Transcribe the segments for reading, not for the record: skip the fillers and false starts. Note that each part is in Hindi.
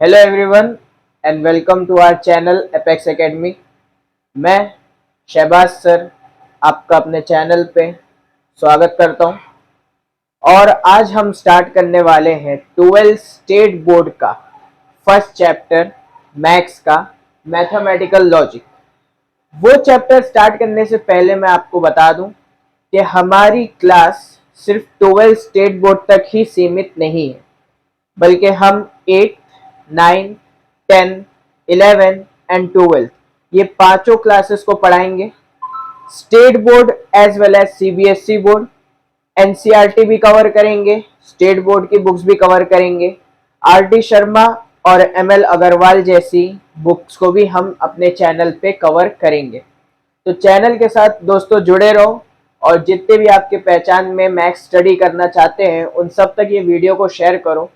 Hello everyone and welcome to our channel Apex Academy. मैं शहबाज सर आपका अपने चैनल पे स्वागत करता हूं और आज हम स्टार्ट करने वाले हैं 12th स्टेट बोर्ड का फर्स्ट चैप्टर मैथ्स का मैथमेटिकल लॉजिक। वो चैप्टर स्टार्ट करने से पहले मैं आपको बता दूं कि हमारी क्लास सिर्फ 12th स्टेट बोर्ड तक ही सीमित नहीं है, बल्कि हम 8, 9, 10, 11 एंड 12 ये पांचों क्लासेस को पढ़ाएंगे। State board as well as CBSE board, NCERT भी कवर करेंगे, स्टेट बोर्ड की बुक्स भी कवर करेंगे, आरटी शर्मा और एमएल अग्रवाल जैसी बुक्स को भी हम अपने चैनल पे कवर करेंगे। तो चैनल के साथ दोस्तों जुड़े रहो और जितने भी आपके पहचान में मैथ्स स्टडी करना चाहते हैं उन सब तक ये वीडियो को शेयर करो,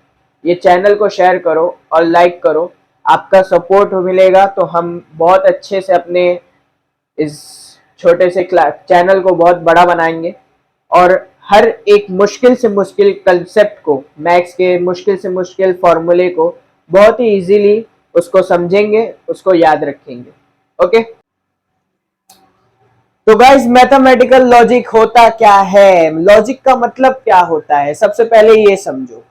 ये चैनल को शेयर करो और लाइक करो। आपका सपोर्ट मिलेगा तो हम बहुत अच्छे से अपने इस छोटे से चैनल को बहुत बड़ा बनाएंगे और हर एक मुश्किल से मुश्किल कंसेप्ट को, मैथ्स के मुश्किल से मुश्किल फॉर्मूले को बहुत ही इजीली उसको समझेंगे, उसको याद रखेंगे। ओके, तो गाइस मैथमेटिकल लॉजिक होता क्या है, लॉजिक का मतलब क्या होता है, सबसे पहले ये समझो।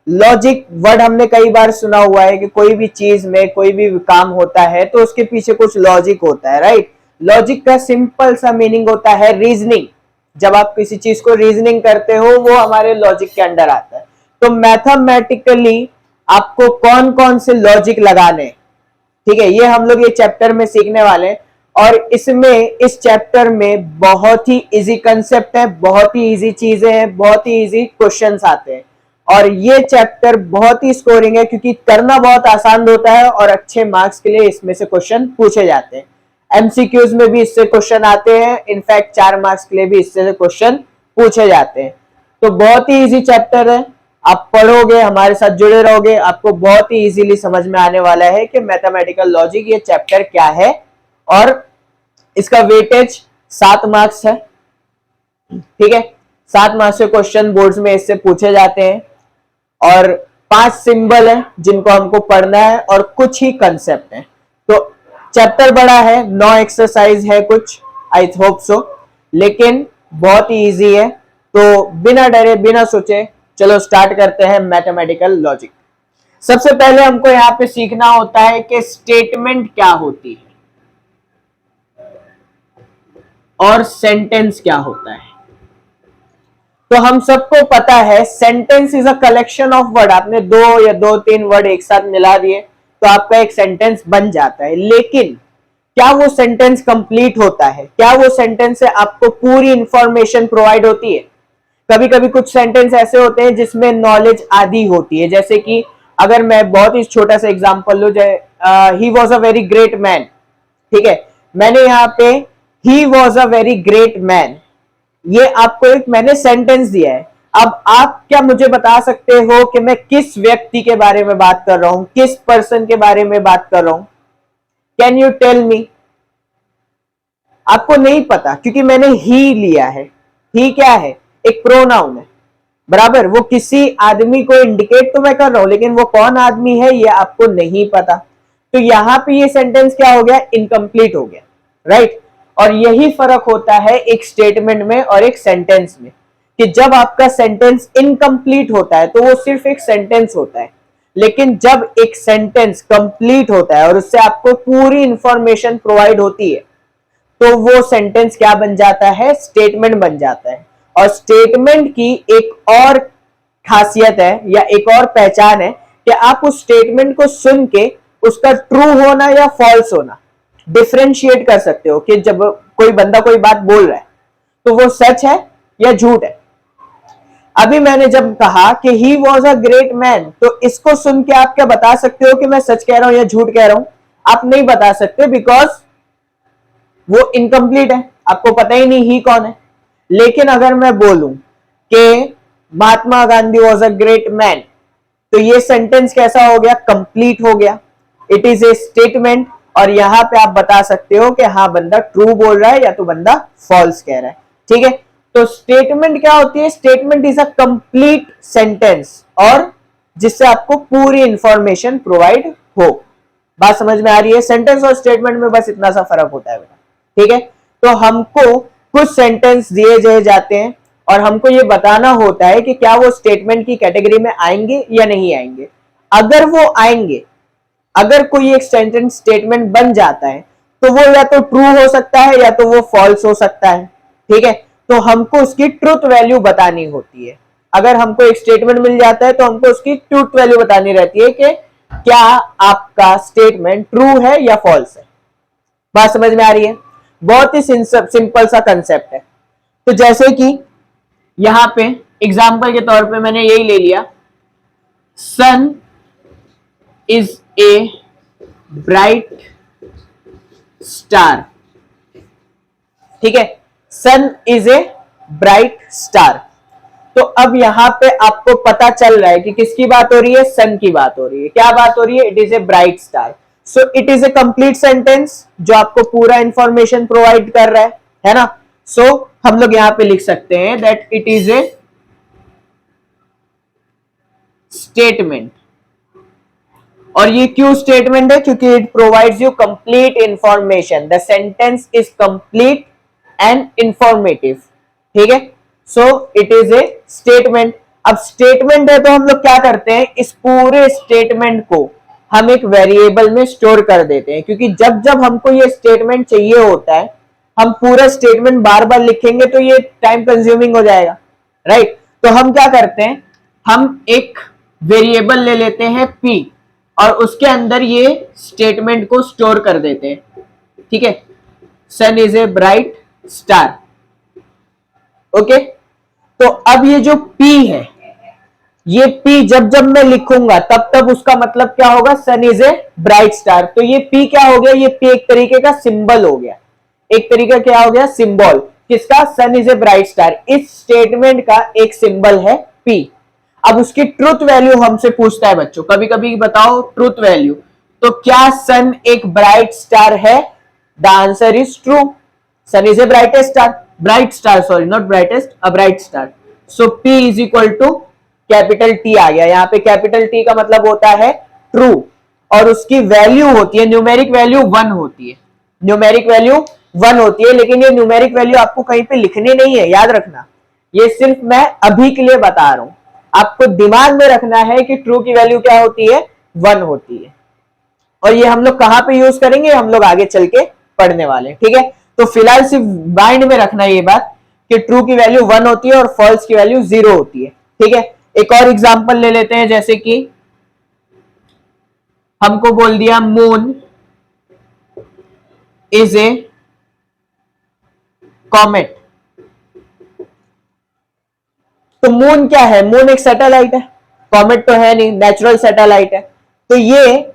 लॉजिक वर्ड हमने कई बार सुना हुआ है कि कोई भी चीज में कोई भी काम होता है तो उसके पीछे कुछ लॉजिक होता है, राइट। लॉजिक का सिंपल सा मीनिंग होता है रीजनिंग। जब आप किसी चीज को रीजनिंग करते हो वो हमारे लॉजिक के अंडर आता है। तो मैथमेटिकली आपको कौन कौन से लॉजिक लगाने, ठीक है, ये हम लोग ये चैप्टर में सीखने वाले हैं। और इसमें इस चैप्टर में बहुत ही इजी कंसेप्ट है, बहुत ही इजी चीजें हैं, बहुत ही इजी क्वेश्चंस आते हैं और ये चैप्टर बहुत ही स्कोरिंग है क्योंकि करना बहुत आसान होता है और अच्छे मार्क्स के लिए इसमें से क्वेश्चन पूछे जाते हैं। एमसीक्यूज में भी इससे क्वेश्चन आते हैं, इनफैक्ट 4 मार्क्स के लिए भी इससे क्वेश्चन पूछे जाते हैं। तो बहुत ही इजी चैप्टर है, आप पढ़ोगे, हमारे साथ जुड़े रहोगे, आपको बहुत ही इजीली समझ में आने वाला है कि मैथमेटिकल लॉजिक ये चैप्टर क्या है। और इसका वेटेज 7 मार्क्स है, ठीक है। 7 मार्क्स के क्वेश्चन बोर्ड्स में इससे पूछे जाते हैं और 5 सिंबल है जिनको हमको पढ़ना है और कुछ ही कंसेप्ट है। तो चैप्टर बड़ा है, 9 एक्सरसाइज है कुछ, आई होप सो, लेकिन बहुत ही इजी है। तो बिना डरे बिना सोचे चलो स्टार्ट करते हैं मैथमेटिकल लॉजिक। सबसे पहले हमको यहाँ पे सीखना होता है कि स्टेटमेंट क्या होती है और सेंटेंस क्या होता है। तो हम सबको पता है sentence is a collection of word. आपने 2 या 2-3 वर्ड एक साथ मिला दिए तो आपका एक सेंटेंस बन जाता है, लेकिन क्या वो सेंटेंस कंप्लीट होता है? क्या वो सेंटेंस से आपको पूरी इंफॉर्मेशन प्रोवाइड होती है? कभी कभी कुछ सेंटेंस ऐसे होते हैं जिसमें नॉलेज आधी होती है, जैसे कि अगर मैं बहुत ही छोटा सा एग्जांपल लूं, he was a very great man, ठीक है, मैंने यहाँ पे he was a very great man, ये आपको एक मैंने सेंटेंस दिया है। अब आप क्या मुझे बता सकते हो कि मैं किस व्यक्ति के बारे में बात कर रहा हूं, किस पर्सन के बारे में बात कर रहा हूं? Can you tell me? आपको नहीं पता क्योंकि मैंने ही लिया है। ही क्या है? एक प्रोनाउन है, बराबर। वो किसी आदमी को इंडिकेट तो मैं कर रहा हूं, लेकिन वो कौन आदमी है ये आपको नहीं पता। तो यहां पे ये सेंटेंस क्या हो गया? इनकम्प्लीट हो गया, राइट। और यही फर्क होता है एक स्टेटमेंट में और एक सेंटेंस में, कि जब आपका सेंटेंस इनकम्प्लीट होता है तो वो सिर्फ एक सेंटेंस होता है, लेकिन जब एक सेंटेंस कंप्लीट होता है और उससे आपको पूरी इंफॉर्मेशन प्रोवाइड होती है तो वो सेंटेंस क्या बन जाता है? स्टेटमेंट बन जाता है। और स्टेटमेंट की एक और खासियत है या एक और पहचान है कि आप उस स्टेटमेंट को सुन के उसका ट्रू होना या फॉल्स होना डिफरेंशिएट कर सकते हो, कि जब कोई बंदा कोई बात बोल रहा है तो वो सच है या झूठ है। अभी मैंने जब कहा कि he was a great man, तो इसको सुन के आप क्या बता सकते हो कि मैं सच कह रहा हूं या झूठ कह रहा हूं? आप नहीं बता सकते, बिकॉज वो इनकम्प्लीट है, आपको पता ही नहीं ही कौन है। लेकिन अगर मैं बोलूं कि Mahatma Gandhi was a great man, तो ये सेंटेंस कैसा हो गया? कंप्लीट हो गया। इट इज ए स्टेटमेंट और यहां पे आप बता सकते हो कि हाँ बंदा ट्रू बोल रहा है या तो बंदा फॉल्स कह रहा है, ठीक है। तो स्टेटमेंट क्या होती है? Statement is a complete sentence और जिससे आपको पूरी इंफॉर्मेशन प्रोवाइड हो। बात समझ में आ रही है? सेंटेंस और स्टेटमेंट में बस इतना सा फर्क होता है बेटा, ठीक है। तो हमको कुछ सेंटेंस दिए जाते हैं और हमको ये बताना होता है कि क्या वो स्टेटमेंट की कैटेगरी में आएंगे या नहीं आएंगे। अगर वो आएंगे, अगर कोई एक सेंटेंस स्टेटमेंट बन जाता है तो वो या तो ट्रू हो सकता है या तो वो फॉल्स हो सकता है, ठीक है। तो हमको उसकी ट्रूथ वैल्यू बतानी होती है। अगर हमको एक स्टेटमेंट मिल जाता है तो हमको उसकी ट्रूथ वैल्यू बतानी रहती है कि क्या आपका स्टेटमेंट ट्रू है या फॉल्स है। बात समझ में आ रही है? बहुत ही सिंपल सा कंसेप्ट है। तो जैसे कि यहां पे एग्जांपल के तौर पे मैंने यही ले लिया, सन इज ए ब्राइट स्टार, ठीक है। Sun is a bright star. तो अब यहां पे आपको पता चल रहा है कि किसकी बात हो रही है? सन की बात हो रही है। क्या बात हो रही है? It is a bright star. So it is a complete sentence जो आपको पूरा इंफॉर्मेशन प्रोवाइड कर रहा है ना। सो हम लोग यहां पे लिख सकते हैं that it is a statement. और ये क्यों स्टेटमेंट है? क्योंकि it provides you complete information. The sentence is complete and informative, ठीक है। So it is a statement. अब स्टेटमेंट है तो हम लोग क्या करते हैं, इस पूरे स्टेटमेंट को हम एक वेरिएबल में स्टोर कर देते हैं, क्योंकि जब जब हमको ये स्टेटमेंट चाहिए होता है, हम पूरा स्टेटमेंट बार बार लिखेंगे तो ये टाइम कंज्यूमिंग हो जाएगा, राइट। तो हम क्या करते हैं, हम एक वेरिएबल ले लेते हैं p और उसके अंदर ये स्टेटमेंट को स्टोर कर देते हैं, ठीक है। Sun is a bright star, okay. तो अब ये जो p है, ये p जब जब मैं लिखूंगा तब तब उसका मतलब क्या होगा? सन इज ए ब्राइट स्टार। तो ये p क्या हो गया? ये p एक तरीके का सिंबल हो गया। एक तरीका क्या हो गया? सिंबल। किसका? सन इज ए ब्राइट स्टार। इस स्टेटमेंट का एक सिंबल है p। अब उसकी ट्रूथ वैल्यू हमसे पूछता है बच्चों, कभी कभी बताओ ट्रूथ वैल्यू। तो क्या सन एक ब्राइट स्टार है? The answer is true. Sun is a brightest star, bright star, sorry not brightest, a bright star. So p is equal to capital T आ गया। यहां पे कैपिटल T का मतलब होता है ट्रू, और उसकी वैल्यू होती है, न्यूमेरिक वैल्यू 1 होती है। न्यूमेरिक वैल्यू 1 होती है, लेकिन ये न्यूमेरिक वैल्यू आपको कहीं पे लिखनी नहीं है, याद रखना। ये सिर्फ मैं अभी के लिए बता रहा हूं, आपको दिमाग में रखना है कि ट्रू की वैल्यू क्या होती है? 1 होती है। और ये हम लोग कहां पे यूज करेंगे, हम लोग आगे चल के पढ़ने वाले हैं, ठीक है। तो फिलहाल सिर्फ माइंड में रखना ये बात कि ट्रू की वैल्यू 1 होती है और फॉल्स की वैल्यू 0 होती है, ठीक है। एक और एग्जांपल ले लेते हैं, जैसे कि हमको बोल दिया मून इज ए कॉमेट। तो मून क्या है? मून एक सैटेलाइट है, कॉमेट तो है नहीं, नेचुरल सैटेलाइट है। तो ये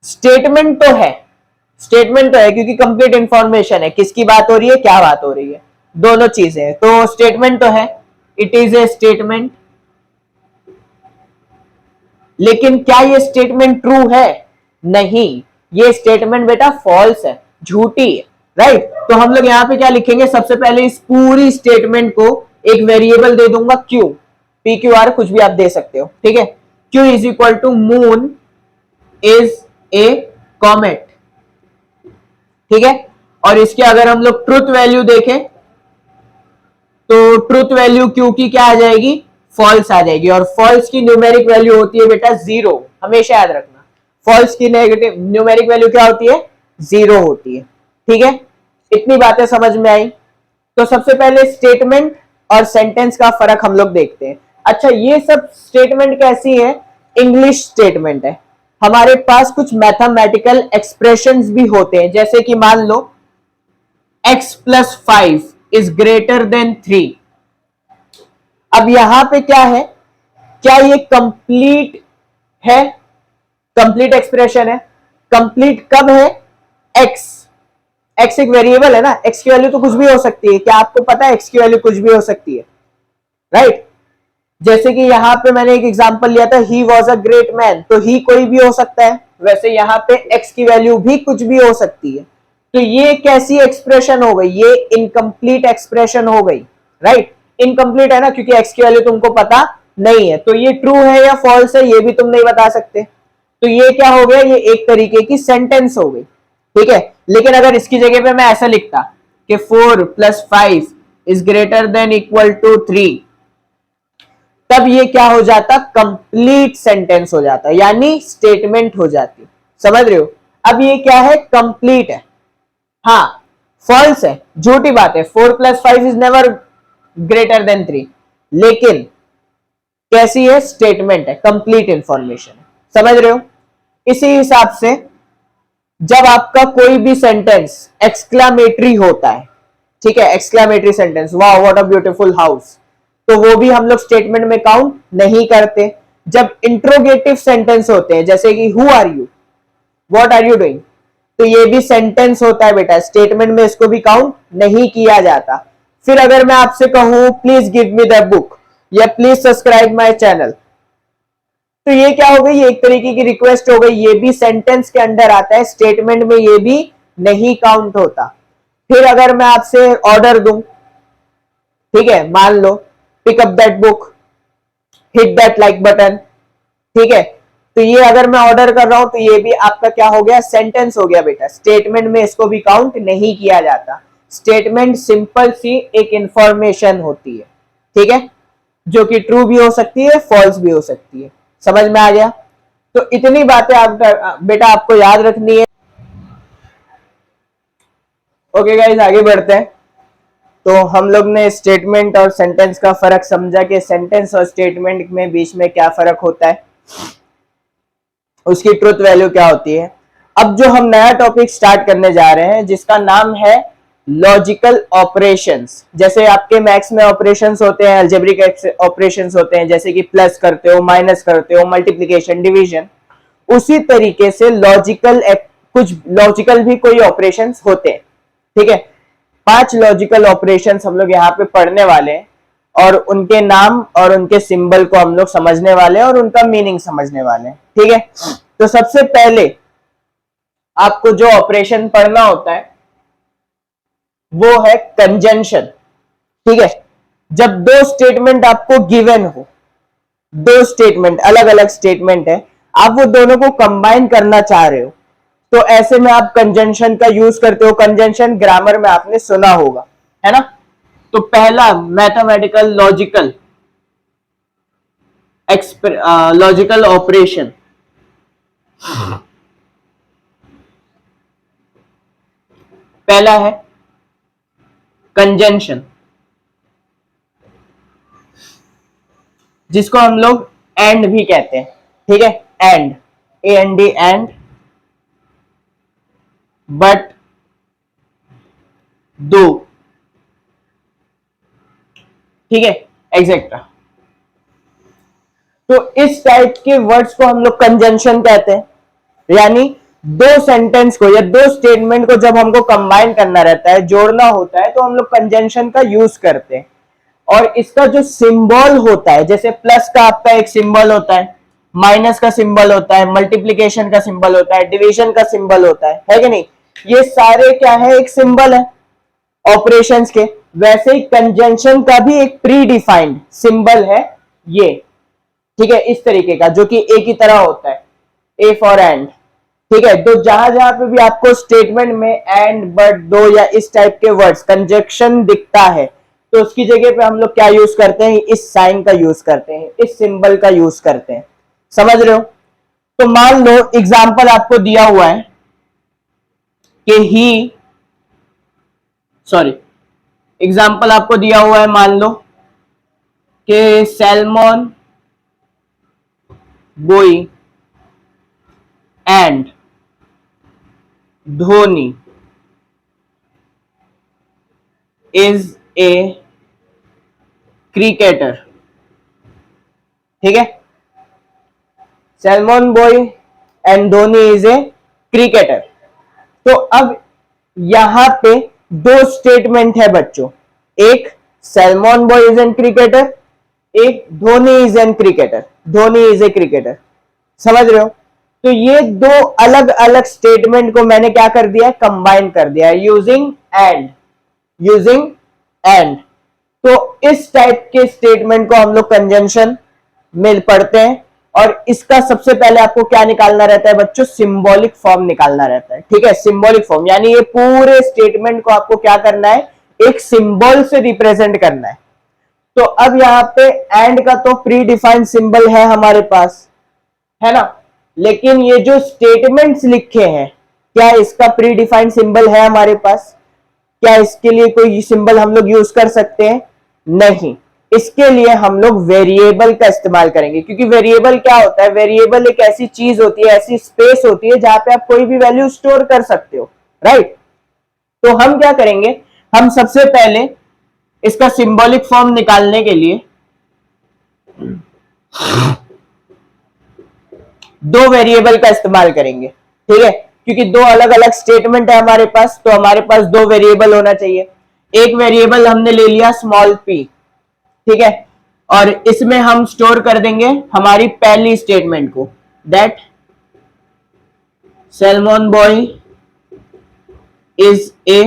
स्टेटमेंट तो है, स्टेटमेंट तो है क्योंकि कंप्लीट इंफॉर्मेशन है। किसकी बात हो रही है? क्या बात हो रही है? दोनों चीजें। तो स्टेटमेंट तो है, इट इज ए स्टेटमेंट। लेकिन क्या ये स्टेटमेंट ट्रू है? नहीं, ये स्टेटमेंट बेटा फॉल्स है, झूठी है, राइट। तो हम लोग यहां पे क्या लिखेंगे? सबसे पहले इस पूरी स्टेटमेंट को एक वेरिएबल दे दूंगा क्यू, पी क्यू आर कुछ भी आप दे सकते हो, ठीक है। Q is equal to moon is a comet, ठीक है। और इसके अगर हम लोग ट्रुथ वैल्यू देखें तो ट्रुथ वैल्यू क्यू की क्या आ जाएगी? फॉल्स आ जाएगी। और फॉल्स की न्यूमेरिक वैल्यू होती है बेटा 0, हमेशा याद रखना। फॉल्स की नेगेटिव न्यूमेरिक वैल्यू क्या होती है? 0 होती है, ठीक है। इतनी बातें समझ में आई। तो सबसे पहले स्टेटमेंट और सेंटेंस का फर्क हम लोग देखते हैं। अच्छा, ये सब स्टेटमेंट कैसी है? इंग्लिश स्टेटमेंट है। हमारे पास कुछ मैथमेटिकल एक्सप्रेशंस भी होते हैं, जैसे कि मान लो x plus 5 is greater then 3। अब यहां पे क्या है? क्या ये कंप्लीट है? कंप्लीट एक्सप्रेशन है। कंप्लीट कब है? x एक वेरिएबल है ना, x की वैल्यू तो कुछ भी हो सकती है। क्या आपको पता है x की वैल्यू कुछ भी हो सकती है, राइट। जैसे कि यहां पे मैंने एक एग्जांपल लिया था, he was a great man, तो ही कोई भी हो सकता है। वैसे यहां पे x की वैल्यू भी कुछ भी हो सकती है। तो ये कैसी एक्सप्रेशन हो गई? ये इनकम्प्लीट एक्सप्रेशन हो गई, राइट। इनकम्प्लीट है ना, क्योंकि x की वैल्यू तुमको पता नहीं है, तो ये ट्रू है या फॉल्स है ये भी तुम नहीं बता सकते। तो ये क्या हो गया, ये एक तरीके की सेंटेंस हो गई, ठीक है। लेकिन अगर इसकी जगह पे मैं ऐसा लिखता कि 4 + 5 is greater than equal to 3, तब ये क्या हो जाता, कंप्लीट सेंटेंस हो जाता, यानी स्टेटमेंट हो जाती। समझ रहे हो? अब ये क्या है, कंप्लीट है। हाँ, फॉल्स है, झूठी बात है, 4 + 5 इज नेवर ग्रेटर देन 3, लेकिन कैसी है, स्टेटमेंट है, कंप्लीट इंफॉर्मेशन है। समझ रहे हो? इसी हिसाब से जब आपका कोई भी सेंटेंस एक्सक्लामेटरी होता है, ठीक है, एक्सक्लामेटरी सेंटेंस, वाह व्हाट अ ब्यूटीफुल हाउस, तो वो भी हम लोग स्टेटमेंट में काउंट नहीं करते। जब इंट्रोगेटिव सेंटेंस होते हैं, जैसे कि who are you, what are you doing, तो ये भी सेंटेंस होता है बेटा, स्टेटमेंट में इसको भी काउंट नहीं किया जाता। फिर अगर मैं आपसे कहूं please give me the book या प्लीज सब्सक्राइब माय चैनल, तो ये क्या हो गई, ये एक तरीके की रिक्वेस्ट हो गई, ये भी सेंटेंस के अंडर आता है, स्टेटमेंट में ये भी नहीं काउंट होता। फिर अगर मैं आपसे ऑर्डर दूं, ठीक है, मान लो pick up that book, hit that like button, ठीक है, तो ये अगर मैं ऑर्डर कर रहा हूं तो ये भी आपका क्या हो गया, सेंटेंस हो गया बेटा, स्टेटमेंट में इसको भी काउंट नहीं किया जाता। स्टेटमेंट सिंपल सी एक इंफॉर्मेशन होती है, ठीक है, जो कि ट्रू भी हो सकती है, फॉल्स भी हो सकती है। समझ में आ गया? तो इतनी बातें आप बेटा आपको याद रखनी है। ओके गाइस, आगे बढ़ते हैं। तो हम लोग ने स्टेटमेंट और सेंटेंस का फर्क समझा कि सेंटेंस और स्टेटमेंट में बीच में क्या फर्क होता है, उसकी ट्रुथ वैल्यू क्या होती है। अब जो हम नया टॉपिक स्टार्ट करने जा रहे हैं जिसका नाम है लॉजिकल ऑपरेशंस। जैसे आपके मैथ्स में ऑपरेशंस होते हैं, अलजेब्रिक ऑपरेशंस होते हैं, जैसे कि प्लस करते हो, माइनस करते हो, मल्टीप्लिकेशन, डिवीजन, उसी तरीके से लॉजिकल कुछ लॉजिकल भी कोई ऑपरेशंस होते हैं, ठीक है। 5 लॉजिकल ऑपरेशंस हम लोग यहाँ पे पढ़ने वाले हैं और उनके नाम और उनके सिंबल को हम लोग समझने वाले हैं और उनका मीनिंग समझने वाले हैं, ठीक है। तो सबसे पहले आपको जो ऑपरेशन पढ़ना होता है वो है कंजंक्शन, ठीक है। जब दो स्टेटमेंट आपको गिवन हो, दो स्टेटमेंट अलग अलग स्टेटमेंट है, आप वो दोनों को कंबाइन करना चाह रहे हो, तो ऐसे में आप कंजंक्शन का यूज करते हो। कंजंक्शन ग्रामर में आपने सुना होगा, है ना। तो पहला मैथमेटिकल लॉजिकल ऑपरेशन, पहला है कंजंक्शन, जिसको हम लोग एंड भी कहते हैं, ठीक है, एंड, AND, एंड, बट, दो, ठीक है, एग्जेक्ट्रा। तो इस टाइप के वर्ड्स को हम लोग कंजंक्शन कहते हैं, यानी दो सेंटेंस को या दो स्टेटमेंट को जब हमको कंबाइन करना रहता है, जोड़ना होता है, तो हम लोग कंजंक्शन का यूज करते हैं। और इसका जो सिंबल होता है, जैसे प्लस का आपका एक सिंबल होता है, माइनस का सिंबल होता है, मल्टीप्लीकेशन का सिंबल होता है, डिवीजन का सिंबल होता है कि नहीं, ये सारे क्या है, एक सिंबल है ऑपरेशंस के। वैसे ही कंजंक्शन का भी एक प्री डिफाइंड सिंबल है ये, ठीक है, इस तरीके का, जो कि ए की तरह होता है, ए फॉर एंड, ठीक है। तो जहां जहां पे भी आपको स्टेटमेंट में एंड, बट, दो या इस टाइप के वर्ड्स कंजंक्शन दिखता है, तो उसकी जगह पे हम लोग क्या यूज करते हैं, इस साइन का यूज करते हैं, इस सिंबल का यूज करते हैं। समझ रहे हो? तो मान लो एग्जाम्पल आपको दिया हुआ है कि एग्जाम्पल आपको दिया हुआ है, मान लो कि Salman boy and Dhoni is a cricketer, ठीक है, Salman boy and Dhoni is a cricketer. तो अब यहां पे दो स्टेटमेंट है बच्चों, एक Salman boy is an cricketer, एक Dhoni is an cricketer, Dhoni is a cricketer. समझ रहे हो? तो ये दो अलग अलग स्टेटमेंट को मैंने क्या कर दिया है, कंबाइन कर दिया है यूजिंग एंड। तो इस टाइप के स्टेटमेंट को हम लोग कंजंक्शन में पढ़ते हैं, और इसका सबसे पहले आपको क्या निकालना रहता है बच्चों, सिंबॉलिक फॉर्म निकालना रहता है। ठीक है, सिंबॉलिक फॉर्म यानी ये पूरे स्टेटमेंट को आपको क्या करना है, एक सिंबल से रिप्रेजेंट करना है। तो अब यहाँ पे एंड का तो प्री डिफाइंड सिंबल है हमारे पास, है ना, लेकिन ये जो स्टेटमेंट्स लिखे हैं, क्या इसका प्री डिफाइंड सिंबल है हमारे पास? क्या इसके लिए कोई सिंबल हम लोग यूज कर सकते हैं? नहीं, इसके लिए हम लोग वेरिएबल का इस्तेमाल करेंगे, क्योंकि वेरिएबल क्या होता है, वेरिएबल एक ऐसी चीज होती है, ऐसी स्पेस होती है जहां पे आप कोई भी वैल्यू स्टोर कर सकते हो, राइट। तो हम क्या करेंगे, हम सबसे पहले इसका सिंबॉलिक फॉर्म निकालने के लिए दो वेरिएबल का इस्तेमाल करेंगे। ठीक है, क्योंकि दो अलग अलग स्टेटमेंट है हमारे पास, तो हमारे पास दो वेरिएबल होना चाहिए। एक वेरिएबल हमने ले लिया स्मॉल p, ठीक है, और इसमें हम स्टोर कर देंगे हमारी पहली स्टेटमेंट को, that salmon boy is a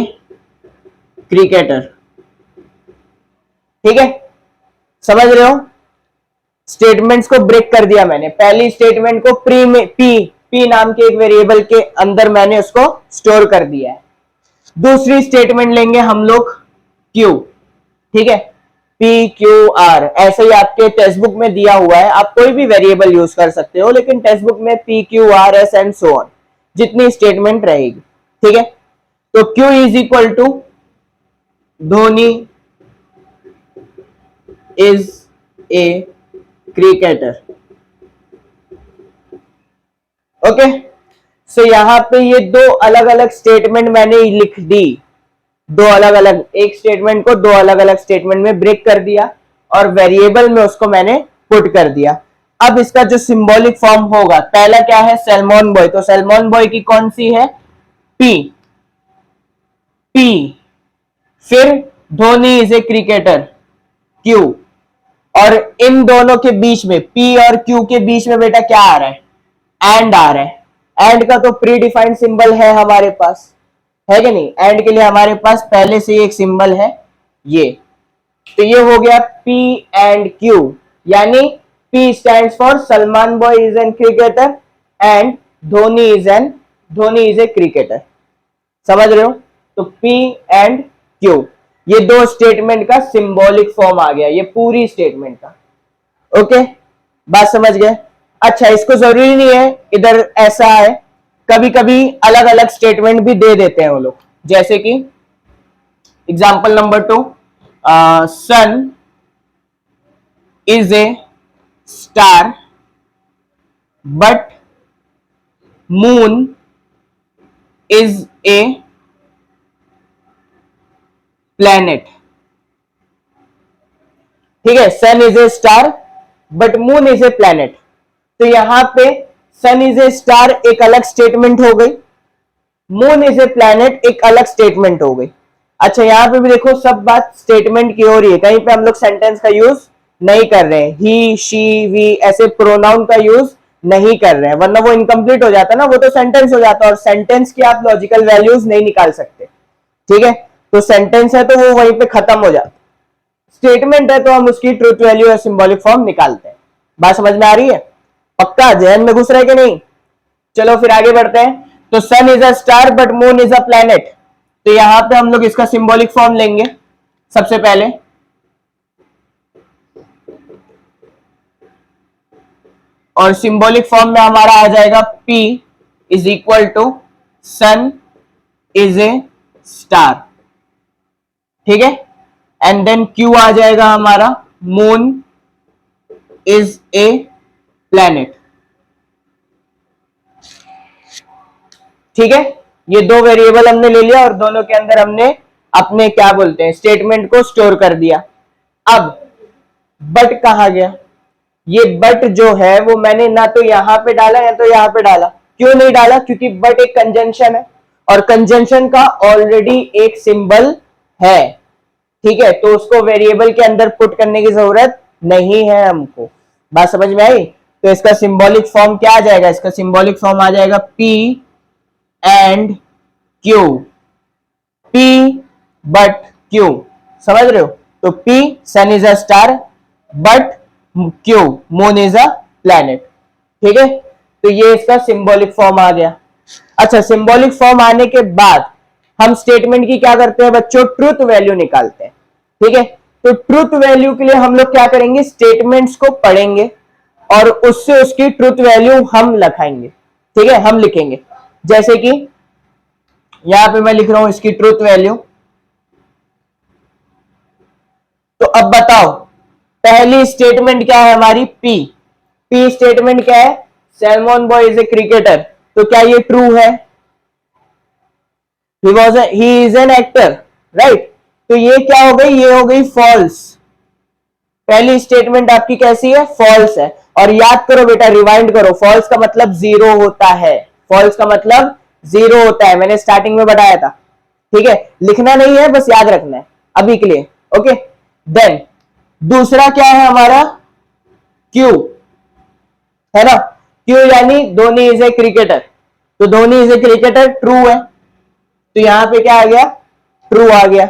cricketer. ठीक है, समझ रहे हो, स्टेटमेंट्स को ब्रेक कर दिया मैंने। पहली स्टेटमेंट को प्री में पी नाम के एक वेरिएबल के अंदर मैंने उसको स्टोर कर दिया है। दूसरी स्टेटमेंट लेंगे हम लोग क्यू, ठीक है, पी क्यू आर, ऐसे ही आपके टेक्स्ट बुक में दिया हुआ है, आप कोई भी वेरिएबल यूज कर सकते हो, लेकिन टेक्स्ट बुक में P Q R S and so on जितनी स्टेटमेंट रहेगी। ठीक है, तो Q is equal to Dhoni is a cricketer. Okay, so यहां पे ये दो अलग अलग स्टेटमेंट मैंने लिख दी, दो अलग अलग, एक स्टेटमेंट को दो अलग अलग स्टेटमेंट में ब्रेक कर दिया और वेरिएबल में उसको मैंने पुट कर दिया। अब इसका जो सिंबॉलिक फॉर्म होगा, पहला क्या है, सैल्मन बॉय, तो सैल्मन बॉय की कौन सी है, पी, पी, फिर Dhoni is a cricketer, Q, और इन दोनों के बीच में, पी और क्यू के बीच में बेटा क्या आ रहा है, एंड आ रहा है। एंड का तो प्री डिफाइंड सिंबल है हमारे पास, है कि नहीं, एंड के लिए हमारे पास पहले से एक सिंबल है ये। तो ये हो गया P एंड Q, यानी P stands for Salman boy is an cricketer and Dhoni is a cricketer. समझ रहे हो, तो P एंड Q, ये दो स्टेटमेंट का सिंबॉलिक फॉर्म आ गया, ये पूरी स्टेटमेंट का। ओके, बात समझ गए। अच्छा, इसको जरूरी नहीं है इधर ऐसा है, कभी कभी अलग अलग स्टेटमेंट भी दे देते हैं वो लोग, जैसे कि example number 2, sun is a star but moon is a planet. ठीक है, sun is a star but moon is a planet. तो यहां पे सन इज ए स्टार एक अलग स्टेटमेंट हो गई, मून इज ए प्लैनेट एक अलग स्टेटमेंट हो गई। अच्छा, यहां पे भी देखो सब बात स्टेटमेंट की हो रही है, कहीं पे हम लोग सेंटेंस का यूज नहीं कर रहे हैं, ही शी वी ऐसे प्रोनाउन का यूज नहीं कर रहे हैं, वरना वो इनकम्प्लीट हो जाता ना, वो तो सेंटेंस हो जाता, और सेंटेंस की आप लॉजिकल वैल्यूज नहीं निकाल सकते। ठीक है, तो सेंटेंस है तो वो वहीं पे खत्म हो जाता, स्टेटमेंट है तो हम उसकी ट्रूथ वैल्यू या सिंबॉलिक फॉर्म निकालते हैं। बात समझ में आ रही है, पक्का जहन में घुस रहा है कि नहीं? चलो फिर आगे बढ़ते हैं। तो sun is a star but moon is a planet, तो यहां पे हम लोग इसका सिंबॉलिक फॉर्म लेंगे सबसे पहले, और सिंबॉलिक फॉर्म में हमारा आ जाएगा P is equal to sun is a star. ठीक है, एंड देन Q आ जाएगा हमारा मून इज ए प्लैनेट। ठीक है, ये दो वेरिएबल हमने ले लिया और दोनों के अंदर हमने अपने क्या बोलते हैं स्टेटमेंट को स्टोर कर दिया। अब बट कहा गया, ये बट जो है वो मैंने ना तो यहां पे डाला या तो यहां पे डाला। क्यों नहीं डाला? क्योंकि बट एक कंजंक्शन है और कंजंक्शन का ऑलरेडी एक सिंबल है। ठीक है, तो उसको वेरिएबल के अंदर पुट करने की जरूरत नहीं है हमको। बात समझ में आई? तो इसका सिंबॉलिक फॉर्म क्या आ जाएगा? इसका सिंबॉलिक फॉर्म आ जाएगा P and Q, P but Q। समझ रहे हो? तो P sun is a star but Q, moon is a planet. ठीक है, तो ये इसका सिंबॉलिक फॉर्म आ गया। अच्छा, सिंबॉलिक फॉर्म आने के बाद हम स्टेटमेंट की क्या करते हैं बच्चों, ट्रुथ वैल्यू निकालते हैं। ठीक है, तो ट्रुथ वैल्यू के लिए हम लोग क्या करेंगे, स्टेटमेंट्स को पढ़ेंगे और उससे उसकी ट्रुथ वैल्यू हम लिखाएंगे। ठीक है, हम लिखेंगे, जैसे कि यहां पे मैं लिख रहा हूं इसकी ट्रुथ वैल्यू। तो अब बताओ, पहली स्टेटमेंट क्या है हमारी, पी। पी स्टेटमेंट क्या है, salmon boy is a cricketer, तो क्या ये ट्रू है, he is an actor, right. तो ये क्या हो गई, ये हो गई फॉल्स। पहली स्टेटमेंट आपकी कैसी है, फॉल्स है। और याद करो बेटा, रिवाइंड करो, फॉल्स का मतलब जीरो होता है। फॉल्स का मतलब जीरो होता है, मैंने स्टार्टिंग में बताया था। ठीक है, लिखना नहीं है, बस याद रखना है अभी के लिए। ओके, देन दूसरा क्या है हमारा, क्यू, है ना। क्यू यानी धोनी इज ए क्रिकेटर, तो Dhoni is a cricketer true है, तो यहां पे क्या आ गया, ट्रू आ गया।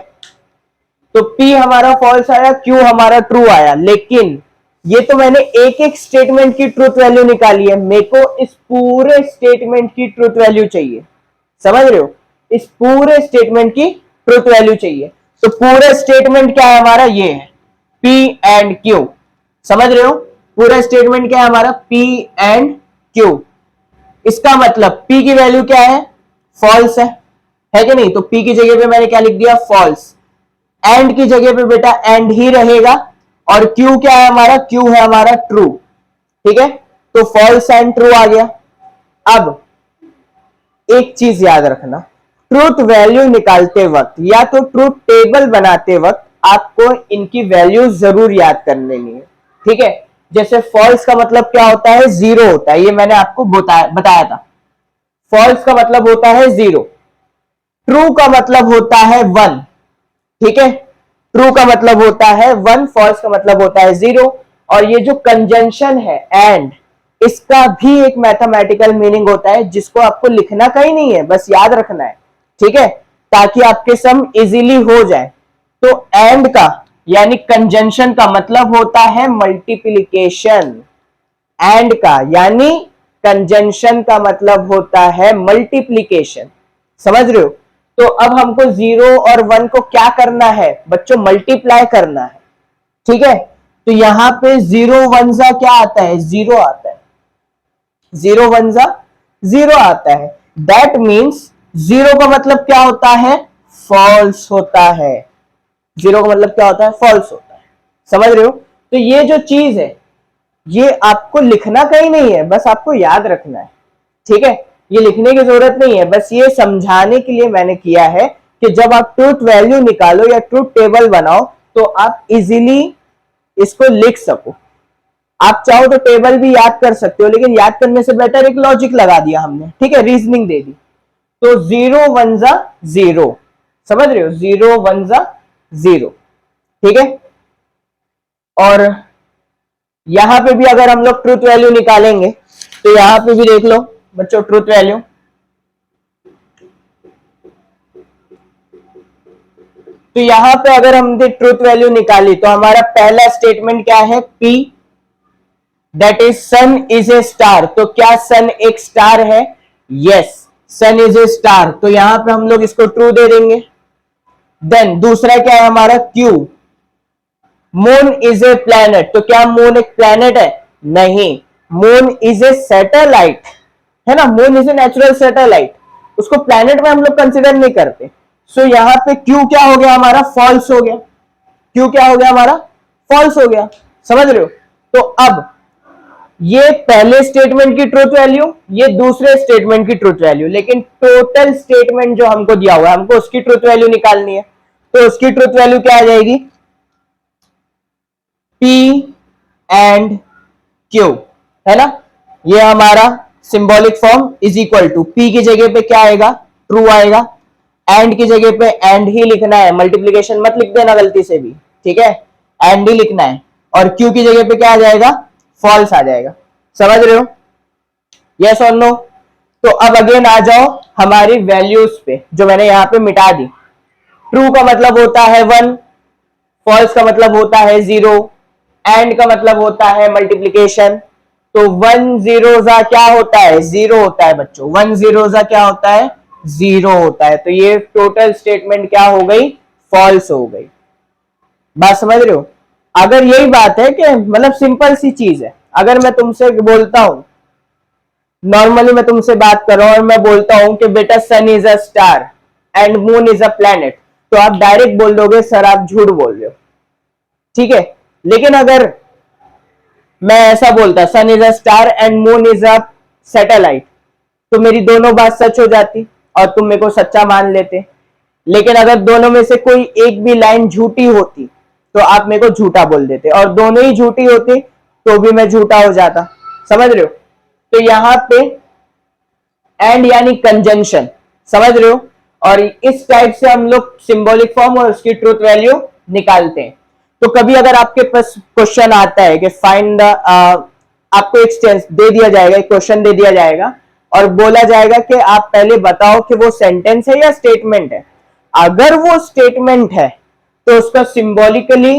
तो P हमारा फॉल्स आया, Q हमारा ट्रू आया। लेकिन ये तो मैंने एक एक स्टेटमेंट की ट्रूथ वैल्यू निकाली है, मेरे को इस पूरे स्टेटमेंट की ट्रूथ वैल्यू चाहिए। समझ रहे हो, इस पूरे स्टेटमेंट की ट्रूथ वैल्यू चाहिए। तो पूरे स्टेटमेंट क्या है हमारा, ये है P एंड Q। समझ रहे हो, पूरा स्टेटमेंट क्या है हमारा, P एंड Q। इसका मतलब P की वैल्यू क्या है, फॉल्स है कि नहीं। तो P की जगह पे मैंने क्या लिख दिया, फॉल्स। एंड की जगह पे बेटा एंड ही रहेगा, और क्यू क्या है हमारा, क्यू है हमारा ट्रू। ठीक है, तो फॉल्स एंड ट्रू आ गया। अब एक चीज याद रखना, ट्रूथ वैल्यू निकालते वक्त या तो ट्रूथ टेबल बनाते वक्त आपको इनकी वैल्यू जरूर याद कर लेनी है। ठीक है, जैसे फॉल्स का मतलब क्या होता है, जीरो होता है, ये मैंने आपको बताया था। फॉल्स का मतलब होता है जीरो, ट्रू का मतलब होता है वन। ठीक है, ट्रू का मतलब होता है वन, फॉल्स का मतलब होता है जीरो। और ये जो कंजंक्शन है एंड, इसका भी एक मैथमेटिकल मीनिंग होता है, जिसको आपको लिखना का ही नहीं है, बस याद रखना है। ठीक है, ताकि आपके सम इजीली हो जाए। तो एंड का यानी कंजंक्शन का मतलब होता है मल्टीप्लीकेशन। एंड का यानी कंजंक्शन का मतलब होता है मल्टीप्लीकेशन। समझ रहे हो, तो अब हमको जीरो और वन को क्या करना है बच्चों, मल्टीप्लाई करना है। ठीक है, तो यहां पे जीरो वन जा क्या आता है, जीरो आता है। जीरो वन जा जीरो आता है, दैट मीन्स जीरो का मतलब क्या होता है, फॉल्स होता है। जीरो का मतलब क्या होता है, फॉल्स होता है। समझ रहे हो, तो ये जो चीज है ये आपको लिखना कहीं नहीं है, बस आपको याद रखना है। ठीक है, ये लिखने की जरूरत नहीं है, बस ये समझाने के लिए मैंने किया है कि जब आप ट्रूथ वैल्यू निकालो या ट्रूथ टेबल बनाओ तो आप इजीली इसको लिख सको। आप चाहो तो टेबल भी याद कर सकते हो, लेकिन याद करने से बेटर एक लॉजिक लगा दिया हमने। ठीक है, रीजनिंग दे दी। तो जीरो वन जा जीरो, समझ रहे हो, जीरो वन जा जीरो। ठीक है, और यहां पे भी अगर हम लोग ट्रूथ वैल्यू निकालेंगे तो यहां पे भी देख लो बच्चों, ट्रूथ वैल्यू। तो यहां पे अगर हमने ट्रूथ वैल्यू निकाली तो हमारा पहला स्टेटमेंट क्या है, P, that is sun is a star. तो क्या सन एक स्टार है, yes, sun is a star, तो यहां पे हम लोग इसको ट्रू दे देंगे। देन दूसरा क्या है हमारा, Q, moon is a planet. तो क्या मून एक प्लैनेट है, नहीं, मून इज ए सैटेलाइट, है ना। Moon is a natural satellite, उसको प्लैनेट में हम लोग कंसिडर नहीं करते। सो यहां पे क्यू क्या हो गया हमारा, फॉल्स हो गया। क्यू क्या हो गया हमारा, फॉल्स हो गया। समझ रहे हो, तो अब ये पहले स्टेटमेंट की ट्रूथ वैल्यू, ये दूसरे स्टेटमेंट की ट्रूथ वैल्यू, लेकिन टोटल स्टेटमेंट जो हमको दिया हुआ है हमको उसकी ट्रूथ वैल्यू निकालनी है। तो उसकी ट्रूथ वैल्यू क्या आ जाएगी, P एंड Q, है ना। ये हमारा symbolic form is equal to, P की जगह पे क्या आएगा, ट्रू आएगा। एंड की जगह पे एंड ही लिखना है, मल्टीप्लीकेशन मत लिख देना गलती से भी। ठीक है, एंड ही लिखना है। और Q की जगह पे क्या आ जाएगा, फॉल्स आ जाएगा। समझ रहे हो, यस और नो। तो अब अगेन आ जाओ हमारी वैल्यूज पे, जो मैंने यहां पे मिटा दी। ट्रू का मतलब होता है वन, फॉल्स का मतलब होता है जीरो, एंड का मतलब होता है मल्टीप्लीकेशन। तो 1 जीरो क्या होता है, जीरो होता है बच्चों। 1 जीरो क्या होता है, जीरो होता है। तो ये टोटल स्टेटमेंट क्या हो गई, फॉल्स हो गई। बात समझ रहे हो। अगर यही बात है कि मतलब सिंपल सी चीज है, अगर मैं तुमसे बोलता हूं, नॉर्मली मैं तुमसे बात कर रहा हूं और मैं बोलता हूं कि बेटा sun is a star and moon is a planet, तो आप डायरेक्ट बोल दोगे सर आप झूठ बोल रहे हो, ठीक है। लेकिन अगर मैं ऐसा बोलता sun is a star and moon is a satellite, तो मेरी दोनों बात सच हो जाती और तुम मेरे को सच्चा मान लेते। लेकिन अगर दोनों में से कोई एक भी लाइन झूठी होती तो आप मेरे को झूठा बोल देते, और दोनों ही झूठी होती तो भी मैं झूठा हो जाता। समझ रहे हो। तो यहां पे एंड यानी कंजंक्शन, समझ रहे हो। और इस टाइप से हम लोग सिंबॉलिक फॉर्म और उसकी ट्रूथ वैल्यू निकालते हैं। तो कभी अगर आपके पास क्वेश्चन आता है कि फाइंड द, आपको एक दे दिया जाएगा, एक क्वेश्चन दे दिया जाएगा और बोला जाएगा कि आप पहले बताओ कि वो सेंटेंस है या स्टेटमेंट है। अगर वो स्टेटमेंट है तो उसका सिंबॉलिकली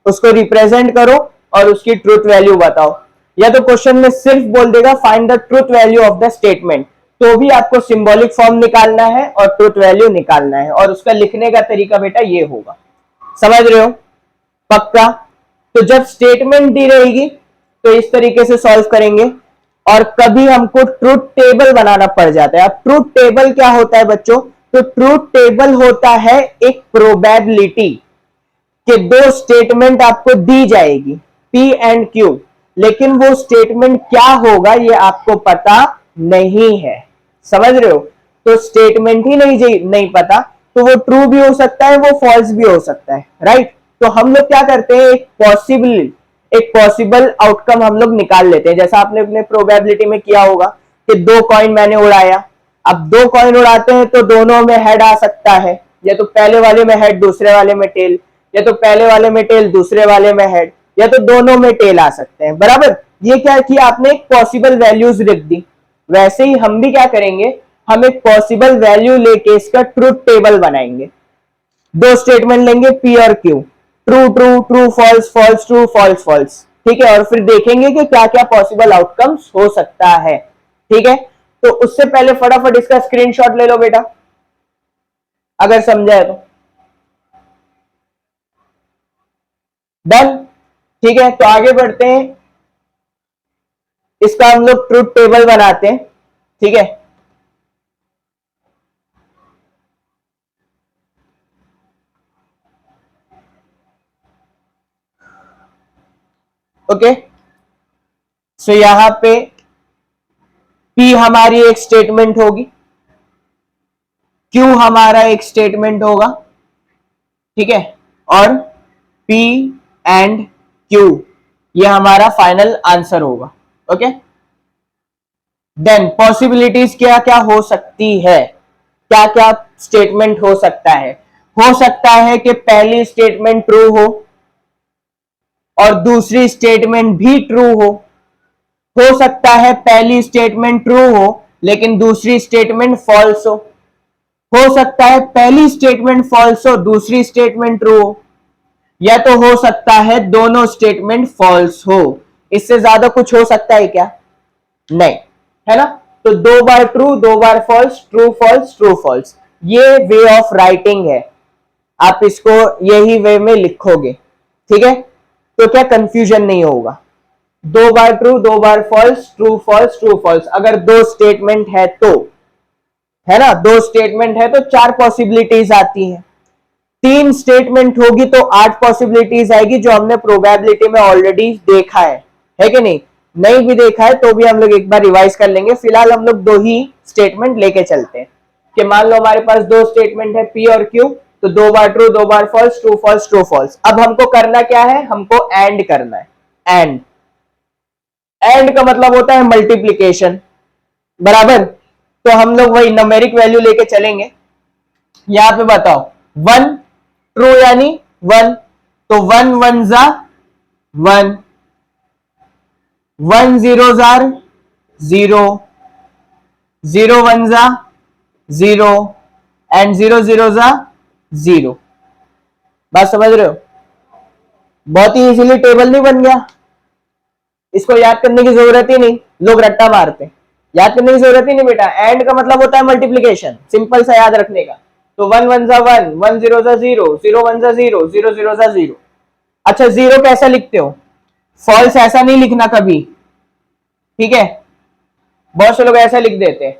उसको रिप्रेजेंट करो और उसकी ट्रूथ वैल्यू बताओ। या तो क्वेश्चन में सिर्फ बोल देगा find the truth value of the statement, तो भी आपको सिंबॉलिक फॉर्म निकालना है और ट्रूथ वैल्यू निकालना है, और उसका लिखने का तरीका बेटा ये होगा। समझ रहे हो, पक्का। तो जब स्टेटमेंट दी रहेगी तो इस तरीके से सॉल्व करेंगे। और कभी हमको ट्रूथ टेबल बनाना पड़ जाता है। अब ट्रूथ टेबल क्या होता है बच्चों, तो ट्रूथ टेबल होता है एक प्रोबेबिलिटी कि दो स्टेटमेंट आपको दी जाएगी P एंड Q, लेकिन वो स्टेटमेंट क्या होगा ये आपको पता नहीं है। समझ रहे हो। तो स्टेटमेंट ही नहीं पता, तो वो ट्रू भी हो सकता है, वो फॉल्स भी हो सकता है, राइट। तो हम लोग क्या करते हैं, एक पॉसिबल आउटकम हम लोग निकाल लेते हैं। जैसा आपने अपने प्रोबेबिलिटी में किया होगा कि दो कॉइन मैंने उड़ाया। अब दो कॉइन उड़ाते हैं तो दोनों में हेड आ सकता है, या तो पहले वाले में हेड दूसरे वाले में टेल, या तो पहले वाले में टेल दूसरे वाले में हेड, या तो दोनों में टेल आ सकते हैं, बराबर। ये क्या किया आपने, एक पॉसिबल वैल्यूज लिख दी। वैसे ही हम भी क्या करेंगे, हम एक पॉसिबल वैल्यू लेके इसका ट्रूथ टेबल बनाएंगे। दो स्टेटमेंट लेंगे P और Q, true true true false false true false false, ठीक है। और फिर देखेंगे कि क्या क्या पॉसिबल आउटकम्स हो सकता है, ठीक है। तो उससे पहले फटाफट इसका स्क्रीनशॉट ले लो बेटा, अगर समझा है तो। डन, ठीक है। तो आगे बढ़ते हैं, इसका हम लोग ट्रूथ टेबल बनाते हैं, ठीक है। ओके, सो यहां पे P हमारी एक स्टेटमेंट होगी, Q हमारा एक स्टेटमेंट होगा, ठीक है। और P एंड Q ये हमारा फाइनल आंसर होगा। ओके, देन पॉसिबिलिटीज क्या क्या हो सकती है, क्या क्या स्टेटमेंट हो सकता है। हो सकता है कि पहली स्टेटमेंट ट्रू हो और दूसरी स्टेटमेंट भी ट्रू हो सकता है पहली स्टेटमेंट ट्रू हो लेकिन दूसरी स्टेटमेंट फॉल्स हो सकता है पहली स्टेटमेंट फॉल्स हो दूसरी स्टेटमेंट ट्रू हो, या तो हो सकता है दोनों स्टेटमेंट फॉल्स हो। इससे ज्यादा कुछ हो सकता है क्या, नहीं, है ना। तो दो बार ट्रू दो बार false, true false true false, ये वे ऑफ राइटिंग है। आप इसको यही वे में लिखोगे, ठीक है। तो क्या कंफ्यूजन नहीं होगा। दो बार ट्रू दो बार false, true false true false, अगर दो स्टेटमेंट है तो, है ना। दो स्टेटमेंट है तो चार पॉसिबिलिटीज आती हैं। तीन स्टेटमेंट होगी तो आठ पॉसिबिलिटीज आएगी, जो हमने प्रोबेबिलिटी में ऑलरेडी देखा है कि नहीं। नहीं भी देखा है तो भी हम लोग एक बार रिवाइज कर लेंगे। फिलहाल हम लोग दो ही स्टेटमेंट लेके चलते हैं कि मान लो हमारे पास दो स्टेटमेंट है P और Q, तो दो बार ट्रू दो बार false, true false true false. अब हमको करना क्या है, हमको एंड करना है। एंड, एंड का मतलब होता है मल्टीप्लीकेशन, बराबर। तो हम लोग वही न्यूमेरिक वैल्यू लेके चलेंगे। यहां पे बताओ, वन ट्रू यानी वन, तो वन वन जा one, one zero jar zero, zero one जा जीरो, एंड जीरो जीरो जा जीरो। बात समझ रहे हो। बहुत ही इजीली टेबल नहीं बन गया, इसको याद करने की जरूरत ही नहीं, लोग रट्टा मारते हैं, याद करने की जरूरत ही नहीं बेटा। एंड का मतलब होता है मल्टीप्लीकेशन, सिंपल सा याद रखने का। तो 1 1 जा 1, 1 0 जा 0, 0 1 जा 0, 0 0 जा 0। अच्छा, जीरो कैसा लिखते हो? फॉल्स ऐसा नहीं लिखना कभी, ठीक है? बहुत से लोग ऐसा लिख देते हैं।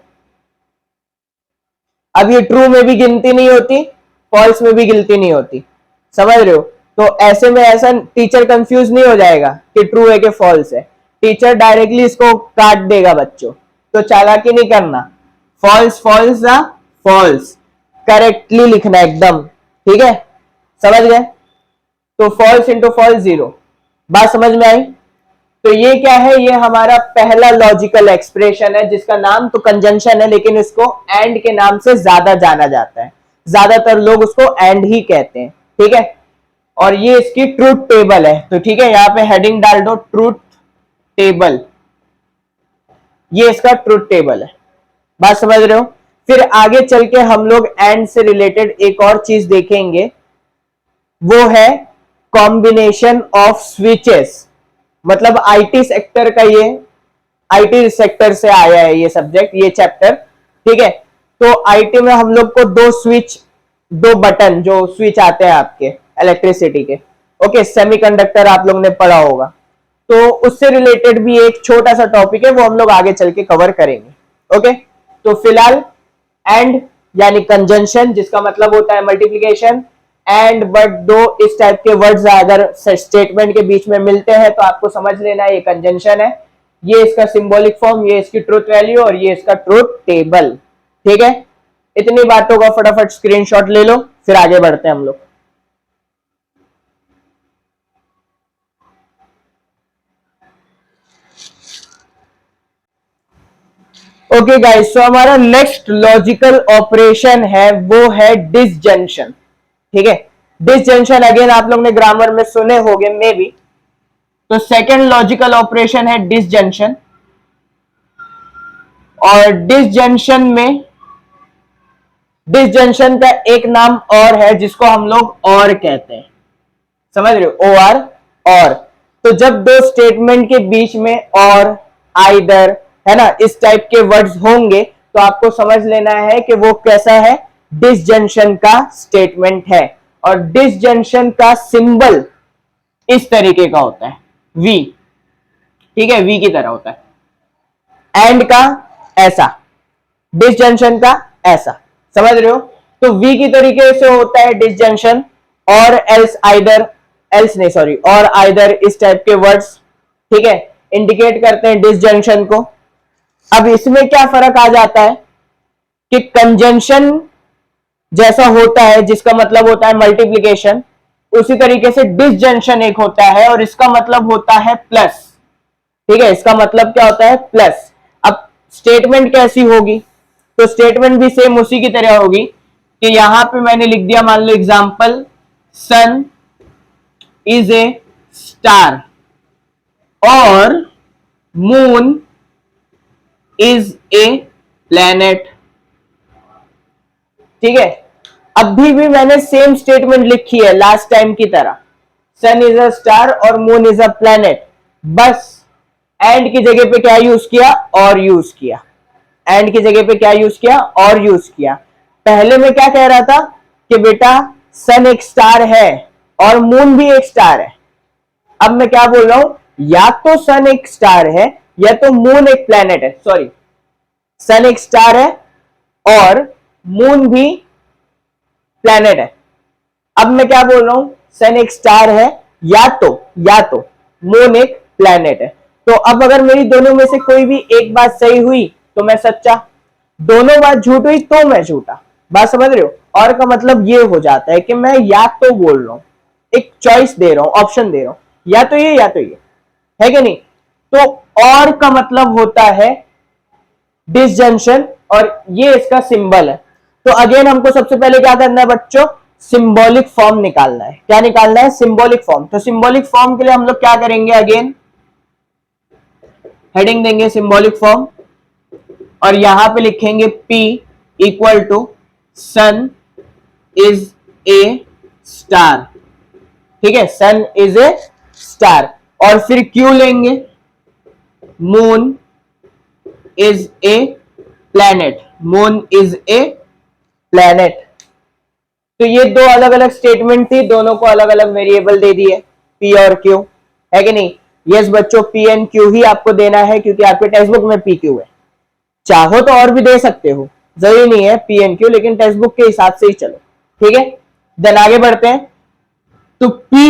अब ये ट्रू में भी गिनती नहीं होती, फॉल्स में भी गिनती नहीं होती, समझ रहे हो? तो ऐसे में ऐसा टीचर कंफ्यूज नहीं हो जाएगा कि ट्रू है कि फॉल्स है, टीचर डायरेक्टली इसको काट देगा बच्चों। तो चालाकी नहीं करना, फॉल्स फॉल्स ना फॉल्स करेक्टली लिखना एकदम, ठीक है? समझ गए? तो फॉल्स इंटू फॉल्स 0, बात समझ में आई? तो ये क्या है? ये हमारा पहला लॉजिकल एक्सप्रेशन है जिसका नाम तो कंजंक्शन है, लेकिन इसको एंड के नाम से ज्यादा जाना जाता है, ज्यादातर लोग उसको एंड ही कहते हैं, ठीक है? और ये इसकी ट्रूथ टेबल है, तो ठीक है, यहां पे हेडिंग डाल दो ट्रूथ टेबल, ये इसका ट्रूथ टेबल है, बात समझ रहे हो? फिर आगे चल के हम लोग एंड से रिलेटेड एक और चीज देखेंगे, वो है कॉम्बिनेशन ऑफ स्विचेस। मतलब आईटी सेक्टर का, ये आईटी सेक्टर से आया है ये सब्जेक्ट, ये चैप्टर, ठीक है? तो आईटी में हम लोग को दो स्विच, दो बटन जो स्विच आते हैं आपके इलेक्ट्रिसिटी के, ओके, सेमीकंडक्टर आप लोग ने पढ़ा होगा, तो उससे रिलेटेड भी एक छोटा सा टॉपिक है, वो हम लोग आगे चल के कवर करेंगे, ओके? तो फिलहाल एंड यानी कंजंक्शन, जिसका मतलब होता है मल्टीप्लीकेशन, एंड बट दो इस टाइप के वर्ड्स अगर स्टेटमेंट के बीच में मिलते हैं तो आपको समझ लेना ये कंजंक्शन है, ये इसका सिंबॉलिक फॉर्म, ये इसकी ट्रूथ वैल्यू और ये इसका ट्रूथ टेबल, ठीक है? इतनी बातों का फटाफट स्क्रीनशॉट ले लो, फिर आगे बढ़ते हैं हम लोग। ओके गाइस, सो हमारा नेक्स्ट लॉजिकल ऑपरेशन है वो है डिसजंक्शन, ठीक है? डिसजंक्शन अगेन आप लोग ने ग्रामर में सुने होंगे मे बी। तो सेकेंड लॉजिकल ऑपरेशन है डिसजंक्शन, और डिसजंक्शन में डिसजंक्शन का एक नाम और है जिसको हम लोग और कहते हैं, समझ रहे हो? ओ आर, और। तो जब दो स्टेटमेंट के बीच में और, आइदर, है ना, इस टाइप के वर्ड्स होंगे तो आपको समझ लेना है कि वो कैसा है, डिसजंक्शन का स्टेटमेंट है। और डिसजंक्शन का सिंबल इस तरीके का होता है, वी, ठीक है? वी की तरह होता है। एंड का ऐसा, डिसजंक्शन का ऐसा, समझ रहे हो? तो वी की तरीके से होता है डिसजंक्शन, और एल्स, आइदर, एल्स नहीं सॉरी, और आइदर इस टाइप के वर्ड्स, ठीक है, इंडिकेट करते हैं डिसजंक्शन को। अब इसमें क्या फर्क आ जाता है कि कंजंक्शन जैसा होता है जिसका मतलब होता है मल्टीप्लीकेशन, उसी तरीके से डिसजंक्शन एक होता है और इसका मतलब होता है प्लस, ठीक है? इसका मतलब क्या होता है? प्लस। अब स्टेटमेंट कैसी होगी? तो स्टेटमेंट भी सेम उसी की तरह होगी कि यहां पे मैंने लिख दिया, मान लो example, sun is a star और मून इज ए प्लैनेट, ठीक है? अभी भी मैंने सेम स्टेटमेंट लिखी है लास्ट टाइम की तरह, सन इज अ स्टार और मून इज अ प्लैनेट, बस एंड की जगह पे क्या यूज किया? और यूज किया। एंड की जगह पे क्या यूज किया? और यूज किया। पहले मैं क्या कह रहा था कि बेटा सन एक स्टार है और मून भी एक स्टार है। अब मैं क्या बोल रहा हूं? या तो सन एक स्टार है या तो मून एक प्लैनेट है, सॉरी, सन एक स्टार है और मून भी प्लैनेट है। अब मैं क्या बोल रहा हूं? सन एक स्टार है या तो मून एक प्लैनेट है। तो अब अगर मेरी दोनों में से कोई भी एक बात सही हुई तो मैं सच्चा, दोनों बात झूठ हुई तो मैं झूठा, बात समझ रहे हो? और का मतलब ये हो जाता है कि मैं या तो बोल रहा हूं, एक चॉइस दे रहा हूं, ऑप्शन दे रहा हूं, या तो ये या तो ये, है कि नहीं? तो और का मतलब होता है डिसजंक्शन, और ये इसका सिंबल है। तो अगेन हमको सबसे पहले क्या करना है बच्चों? सिंबॉलिक फॉर्म निकालना है। क्या निकालना है? Symbolic form. तो सिंबॉलिक फॉर्म के लिए हम लोग क्या करेंगे? अगेन हेडिंग देंगे सिंबॉलिक फॉर्म और यहां पे लिखेंगे P = sun is a star, ठीक है, सन इज ए स्टार। और फिर क्यू लेंगे, moon is a planet, moon is a planet. तो ये दो अलग अलग स्टेटमेंट थी, दोनों को अलग अलग वेरिएबल दे दिए, पी और क्यू, है कि नहीं? यस बच्चों, पी एंड क्यू ही आपको देना है क्योंकि आपके टेक्स्ट बुक में पी क्यू है। चाहो तो और भी दे सकते हो, जरूरी नहीं है पी एंड क्यू, लेकिन टेक्स्ट बुक के हिसाब से ही चलो, ठीक है। देन आगे बढ़ते हैं। तो P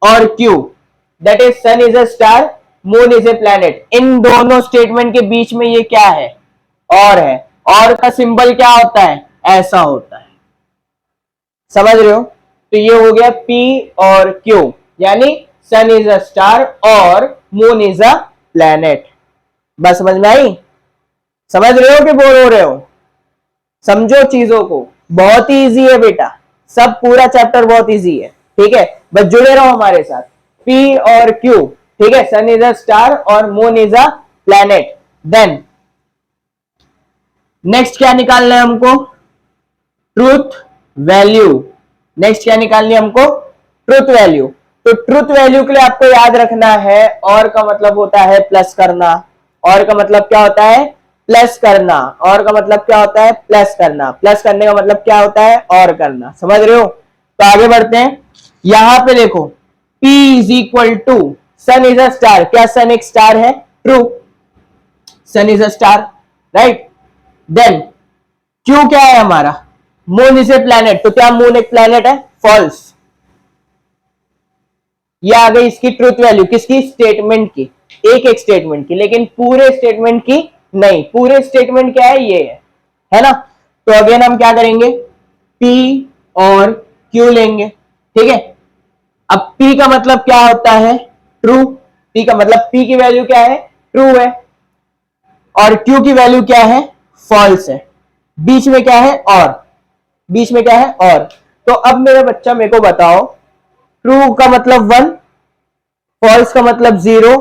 और Q, that is sun is a star, moon is a planet, इन दोनों स्टेटमेंट के बीच में ये क्या है? और है। और का सिंबल क्या होता है? ऐसा होता है, समझ रहे हो? तो ये हो गया P और Q, यानी सन इज अ स्टार और मून इज अ प्लैनेट। बस समझ में आई? समझ रहे हो कि बोर हो रहे हो? समझो चीजों को, बहुत ही इजी है बेटा, सब पूरा चैप्टर बहुत इजी है, ठीक है। बस जुड़े रहो हमारे साथ। P और Q, ठीक है, सन इज अ स्टार और moon is a planet. Then next क्या निकालना है हमको? Truth value. नेक्स्ट क्या निकालनी है हमको? Truth value. तो ट्रूथ वैल्यू के लिए आपको याद रखना है, और का मतलब होता है प्लस करना, और का मतलब क्या होता है? प्लस करना, और का मतलब क्या होता है? प्लस करना, प्लस करने का मतलब क्या होता है? और करना, समझ रहे हो? तो आगे बढ़ते हैं। यहां पे देखो, P is equal to sun is a star, क्या सन एक स्टार है? True, sun is a star, right. Then क्यों क्या है हमारा? मून इज ए प्लैनेट, तो क्या मून एक प्लैनेट है? फॉल्स। ये आ गई इसकी ट्रूथ वैल्यू, किसकी? स्टेटमेंट की, एक एक स्टेटमेंट की, लेकिन पूरे स्टेटमेंट की नहीं। पूरे स्टेटमेंट क्या है? ये है ना? तो अगेन हम क्या करेंगे? P और Q लेंगे, ठीक है। अब P का मतलब क्या होता है? ट्रू। P का मतलब P की वैल्यू क्या है? ट्रू है। और Q की वैल्यू क्या है? फॉल्स है। बीच में क्या है? और। बीच में क्या है? और। तो अब मेरा बच्चा मेरे को बताओ, ट्रू का मतलब 1, फॉल्स का मतलब 0,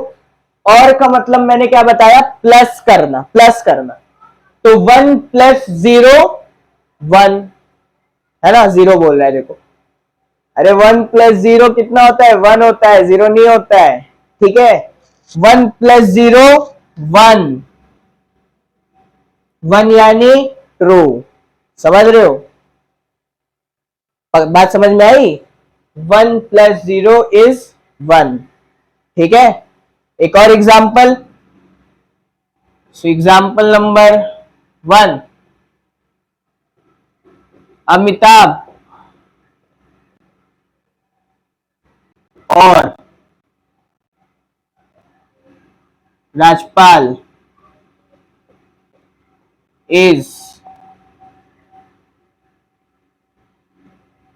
और का मतलब मैंने क्या बताया? प्लस करना, प्लस करना। तो 1 प्लस 0 1, है ना? 0 बोल रहा है, देखो। अरे 1 प्लस 0 कितना होता है? 1 होता है, 0 नहीं होता है, ठीक है। 1 प्लस 0 1, 1 यानी ट्रू, समझ रहे हो? बात समझ में आई? 1 प्लस 0 इज 1, ठीक है। एक और एग्जाम्पल, एग्जाम्पल नंबर 1, अमिताभ और राजपाल इज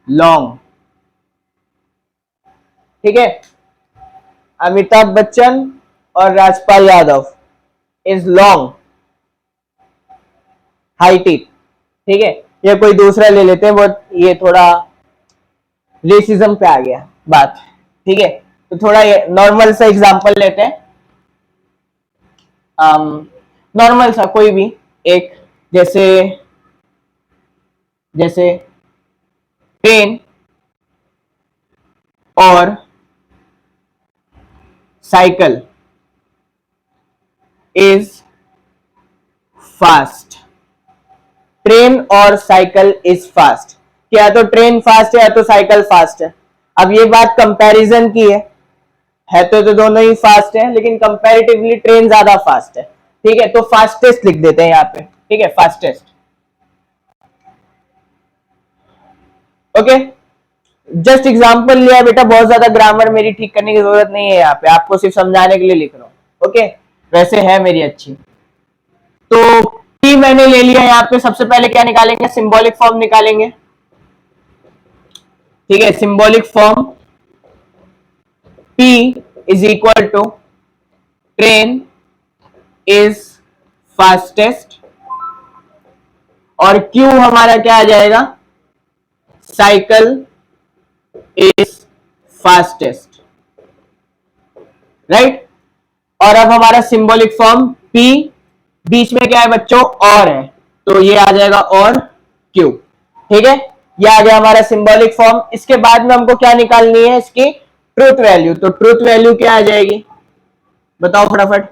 लॉन्ग, ठीक है। अमिताभ बच्चन और राजपाल यादव इज लॉन्ग हाइटिट, ठीक है। ये कोई दूसरा ले लेते हैं, बहुत ये थोड़ा रेसिज्म पे आ गया बात, ठीक है। तो थोड़ा नॉर्मल सा एग्जांपल लेते हैं, नॉर्मल सा कोई भी एक, जैसे जैसे ट्रेन और साइकिल इज फास्ट। ट्रेन और साइकिल इज फास्ट, क्या तो ट्रेन फास्ट है या तो साइकिल फास्ट है। अब ये बात कंपैरिजन की है तो दोनों ही फास्ट है, लेकिन कंपैरेटिवली ट्रेन ज्यादा फास्ट है, ठीक है। तो फास्टेस्ट लिख देते हैं यहाँ पे, ठीक है, फास्टेस्ट, ओके। जस्ट एग्जांपल लिया बेटा, बहुत ज्यादा ग्रामर मेरी ठीक करने की जरूरत नहीं है यहाँ पे, आपको सिर्फ समझाने के लिए लिख रहा हूँ, ओके। वैसे है मेरी अच्छी। तो P मैंने ले लिया यहाँ पे, सबसे पहले क्या निकालेंगे? सिंबॉलिक फॉर्म निकालेंगे, ठीक है। Symbolic form P is equal to train is fastest, और Q हमारा क्या आ जाएगा? Cycle is fastest, right. और अब हमारा सिंबॉलिक फॉर्म P, बीच में क्या है बच्चों? और है, तो ये आ जाएगा और Q, ठीक है। ये आ गया हमारा सिंबॉलिक फॉर्म। इसके बाद में हमको क्या निकालनी है, इसकी ट्रूथ वैल्यू। तो ट्रूथ वैल्यू क्या आ जाएगी, बताओ फटाफट।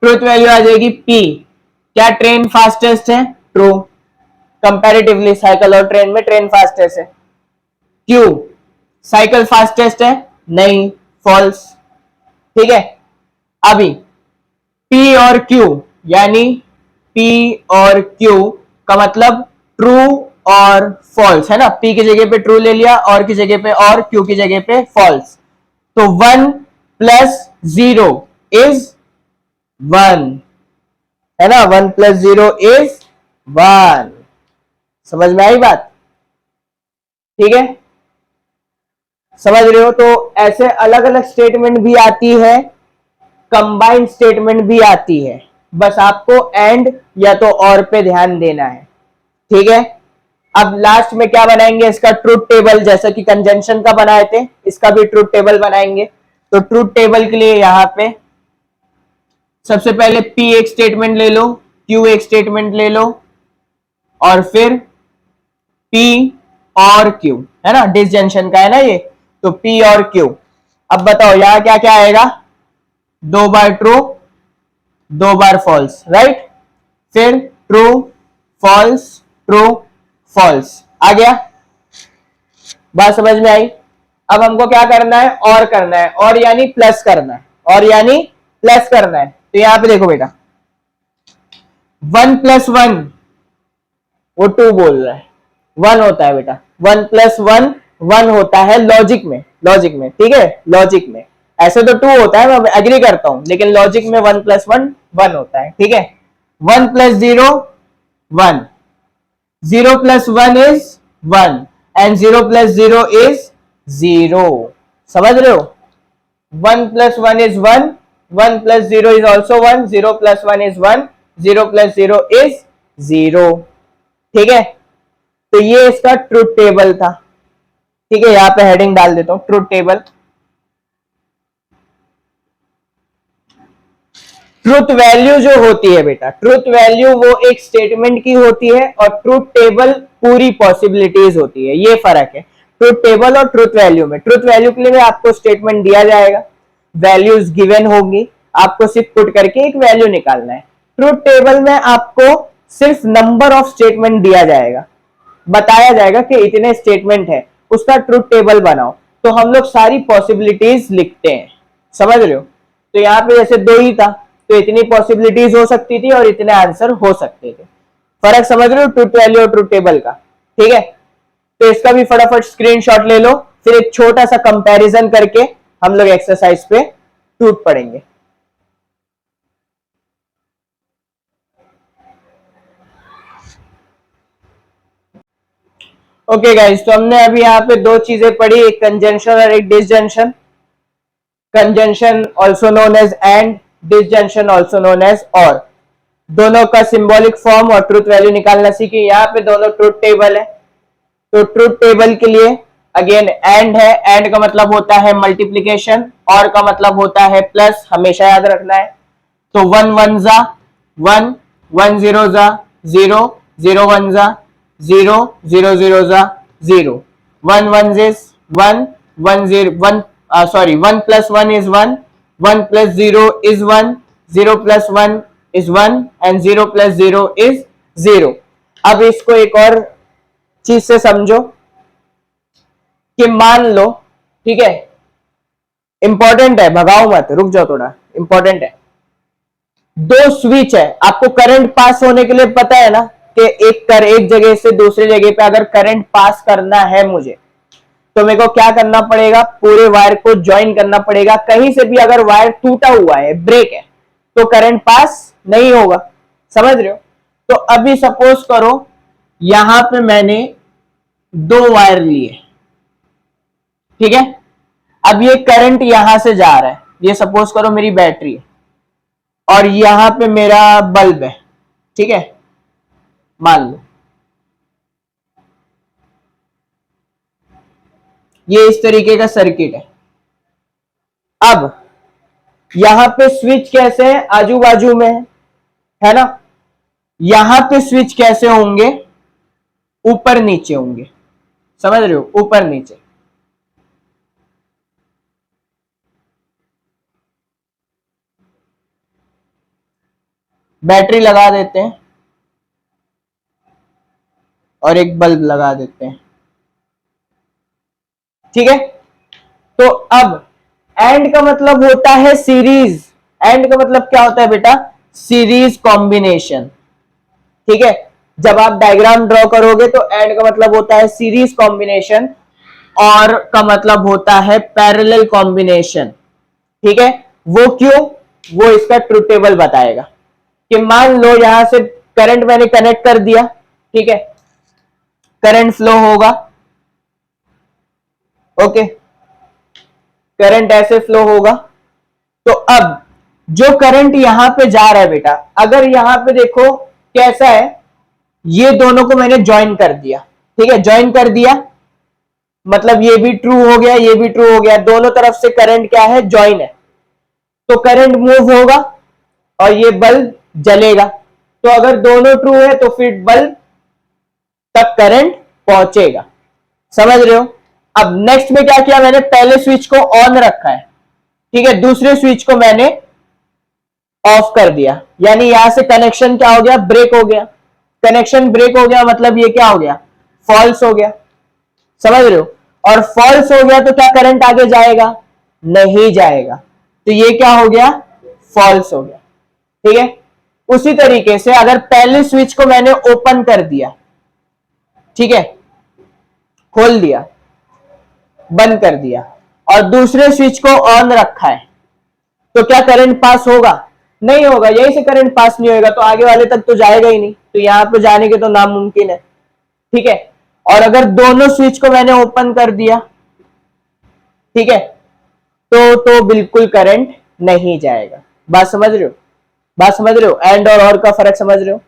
ट्रूथ वैल्यू आ जाएगी P। क्या ट्रेन फास्टेस्ट है, ट्रू। कंपैरेटिवली साइकिल और ट्रेन में ट्रेन फास्टेस्ट है। Q साइकिल फास्टेस्ट है, नहीं, फॉल्स। ठीक है, अभी P और Q, यानी P और Q का मतलब ट्रू और फॉल्स है ना। P की जगह पे ट्रू ले लिया, और की जगह पे और, Q की जगह पे फॉल्स। तो 1 प्लस 0 इज 1 है ना, 1 प्लस 0 इज 1। समझ में आई बात, ठीक है, समझ रहे हो। तो ऐसे अलग अलग स्टेटमेंट भी आती है, कंबाइंड स्टेटमेंट भी आती है, बस आपको एंड या तो और पे ध्यान देना है। ठीक है, अब लास्ट में क्या बनाएंगे, इसका ट्रूथ टेबल, जैसा कि कंजंक्शन का बनाए थे, इसका भी ट्रूथ टेबल बनाएंगे। तो ट्रूथ टेबल के लिए यहां पे सबसे पहले P एक स्टेटमेंट ले लो, Q एक स्टेटमेंट ले लो, और फिर P और Q, है ना, डिसजंक्शन का है ना ये। तो P और Q। अब बताओ यहां क्या क्या आएगा, 2 बार ट्रू, 2 बार फॉल्स, राइट। फिर ट्रू फॉल्स ट्रू फॉल्स, आ गया, बात समझ में आई। अब हमको क्या करना है, और करना है, और यानी प्लस करना है, और यानी प्लस करना है। तो यहां पे देखो बेटा, 1 प्लस 1 वो 2 बोल रहा है, 1 होता है बेटा, 1 प्लस 1 1 होता है लॉजिक में, लॉजिक में, ठीक है, लॉजिक में। ऐसे तो 2 होता है, मैं एग्री करता हूं, लेकिन लॉजिक में 1 प्लस 1 1 होता है, ठीक है। 1 plus 0 1, 0 plus 1 is 1, and 0 plus 0 is 0। समझ रहे हो, 1 plus 1 is 1, 1 plus 0 is also 1, 0 plus 1 is 1, 0 plus 0 is 0। ठीक है, तो ये इसका ट्रूथ टेबल था। ठीक है, यहां पे हेडिंग डाल देता हूं, ट्रूथ टेबल। ट्रूथ वैल्यू जो होती है बेटा, ट्रूथ वैल्यू वो एक स्टेटमेंट की होती है, और ट्रूथ टेबल पूरी पॉसिबिलिटीज होती है, ये फर्क है ट्रूथ टेबल और ट्रूथ वैल्यू में। ट्रूथ वैल्यू के लिए आपको स्टेटमेंट दिया जाएगा, वैल्यूज गिवन होगी, आपको सिर्फ पुट करके एक वैल्यू निकालना है। ट्रूथ टेबल में आपको सिर्फ नंबर ऑफ स्टेटमेंट दिया जाएगा, बताया जाएगा कि इतने स्टेटमेंट है, उसका ट्रूथ टेबल बनाओ। तो हम लोग सारी पॉसिबिलिटीज लिखते हैं, समझ रहे हो। तो यहाँ पे जैसे 2 ही था, तो इतनी पॉसिबिलिटीज हो सकती थी और इतने आंसर हो सकते थे। फर्क समझ रहे हो ट्रूथ वैल्यू और ट्रूथ टेबल का, ठीक है। तो इसका भी फटाफट स्क्रीनशॉट ले लो, फिर एक छोटा सा कंपैरिजन करके हम लोग एक्सरसाइज पे ट्रूथ पढ़ेंगे। ओके गाइस, तो हमने अभी यहाँ पे 2 चीजें पढ़ी, एक कंजंक्शन और एक disjunction. Conjunction also known as and, disjunction also known as or. दोनों का सिंबॉलिक फॉर्म और ट्रूथ वैल्यू निकालना सीखे। यहाँ पे दोनों ट्रूथ टेबल है। तो ट्रूथ टेबल के लिए अगेन एंड है, एंड का मतलब होता है मल्टीप्लीकेशन, और का मतलब होता है प्लस, हमेशा याद रखना है। तो 1 1 जा 1, 1 0 जा 0, 0 1 जा 0, 0 0 जा 0, 1 1 is 1, 1 0 1 sorry 1 plus 1 is 1, 1 plus 0 is 1, 0 plus 1 is 1, and 0 plus 0 is 0। अब इसको एक और चीज से समझो कि मान लो, ठीक है, इंपॉर्टेंट है, भगाओ मत, रुक जाओ थोड़ा, इंपॉर्टेंट है। 2 स्विच है, आपको करंट पास होने के लिए पता है ना कि एक जगह से दूसरी जगह पे अगर करंट पास करना है मुझे, तो मेरे को क्या करना पड़ेगा, पूरे वायर को ज्वाइन करना पड़ेगा। कहीं से भी अगर वायर टूटा हुआ है, ब्रेक है, तो करंट पास नहीं होगा, समझ रहे हो। तो अभी सपोज करो यहां पे मैंने 2 वायर लिए, ठीक है। अब ये करंट यहां से जा रहा है, ये सपोज करो मेरी बैटरी है, और यहां पे मेरा बल्ब है, ठीक है, मान लो ये इस तरीके का सर्किट है। अब यहां पे स्विच कैसे है, आजू बाजू में है ना। यहां पे स्विच कैसे होंगे, ऊपर नीचे होंगे, समझ रहे हो, ऊपर नीचे। बैटरी लगा देते हैं और एक बल्ब लगा देते हैं, ठीक है। तो अब एंड का मतलब होता है सीरीज। एंड का मतलब क्या होता है बेटा? सीरीज कॉम्बिनेशन, ठीक है। जब आप डायग्राम ड्रॉ करोगे तो एंड का मतलब होता है सीरीज कॉम्बिनेशन, और का मतलब होता है पैरेलल कॉम्बिनेशन, ठीक है। वो क्यों? वो इसका ट्रुथ टेबल बताएगा कि मान लो यहां से करंट मैंने कनेक्ट कर दिया, ठीक है, करंट फ्लो होगा, ओके, करंट ऐसे फ्लो होगा। तो अब जो करंट यहां पे जा रहा है बेटा, अगर यहां पे देखो कैसा है, ये दोनों को मैंने ज्वाइन कर दिया, ठीक है, ज्वाइन कर दिया मतलब ये भी ट्रू हो गया, ये भी ट्रू हो गया, दोनों तरफ से करंट क्या है? ज्वाइन है। तो करंट मूव होगा और ये बल्ब जलेगा। तो अगर दोनों ट्रू है तो फिर बल्ब तक करंट पहुंचेगा, समझ रहे हो। अब नेक्स्ट में क्या किया मैंने? पहले स्विच को ऑन रखा है, ठीक है, दूसरे स्विच को मैंने ऑफ कर दिया, यानी यहां से कनेक्शन क्या हो गया? ब्रेक हो गया। कनेक्शन ब्रेक हो गया मतलब ये क्या हो गया? फॉल्स हो गया, समझ रहे हो। और फॉल्स हो गया तो क्या करंट आगे जाएगा? नहीं जाएगा। तो ये क्या हो गया? फॉल्स हो गया, ठीक है। उसी तरीके से अगर पहले स्विच को मैंने ओपन कर दिया, ठीक है, खोल दिया, बंद कर दिया, और दूसरे स्विच को ऑन रखा है, तो क्या करंट पास होगा? नहीं होगा। यही से करंट पास नहीं होगा तो आगे वाले तक तो जाएगा ही नहीं, तो यहां पे जाने के तो नामुमकिन है, ठीक है। और अगर दोनों स्विच को मैंने ओपन कर दिया, ठीक है, तो बिल्कुल करंट नहीं जाएगा। बात समझ रहे हो? बात समझ रहे हो? एंड और का फर्क समझ रहे हो?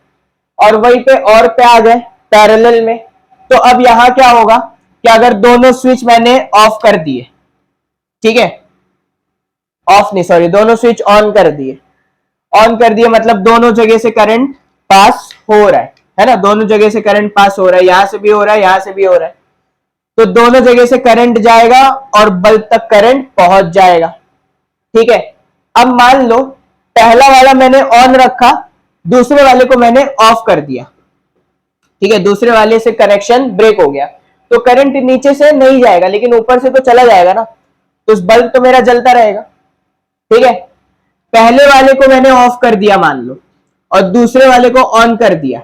और वहीं पे और पे आ गए पैरेलल में। तो अब यहां क्या होगा कि अगर दोनों स्विच मैंने ऑफ कर दिए, ठीक है, ऑफ नहीं सॉरी, दोनों स्विच ऑन कर दिए, ऑन कर दिए मतलब दोनों जगह से करंट पास हो रहा है ना, दोनों जगह से करंट पास हो रहा है, यहां से भी हो रहा है, यहां से भी हो रहा है। तो दोनों जगह से करंट जाएगा और बल्ब तक करंट पहुंच जाएगा, ठीक है। अब मान लो पहला वाला मैंने ऑन रखा, दूसरे वाले को मैंने ऑफ कर दिया, ठीक है, दूसरे वाले से कनेक्शन ब्रेक हो गया, तो करंट नीचे से नहीं जाएगा लेकिन ऊपर से तो चला जाएगा ना, तो उस बल्ब तो मेरा जलता रहेगा, ठीक है। पहले वाले को मैंने ऑफ कर दिया मान लो, और दूसरे वाले को ऑन कर दिया,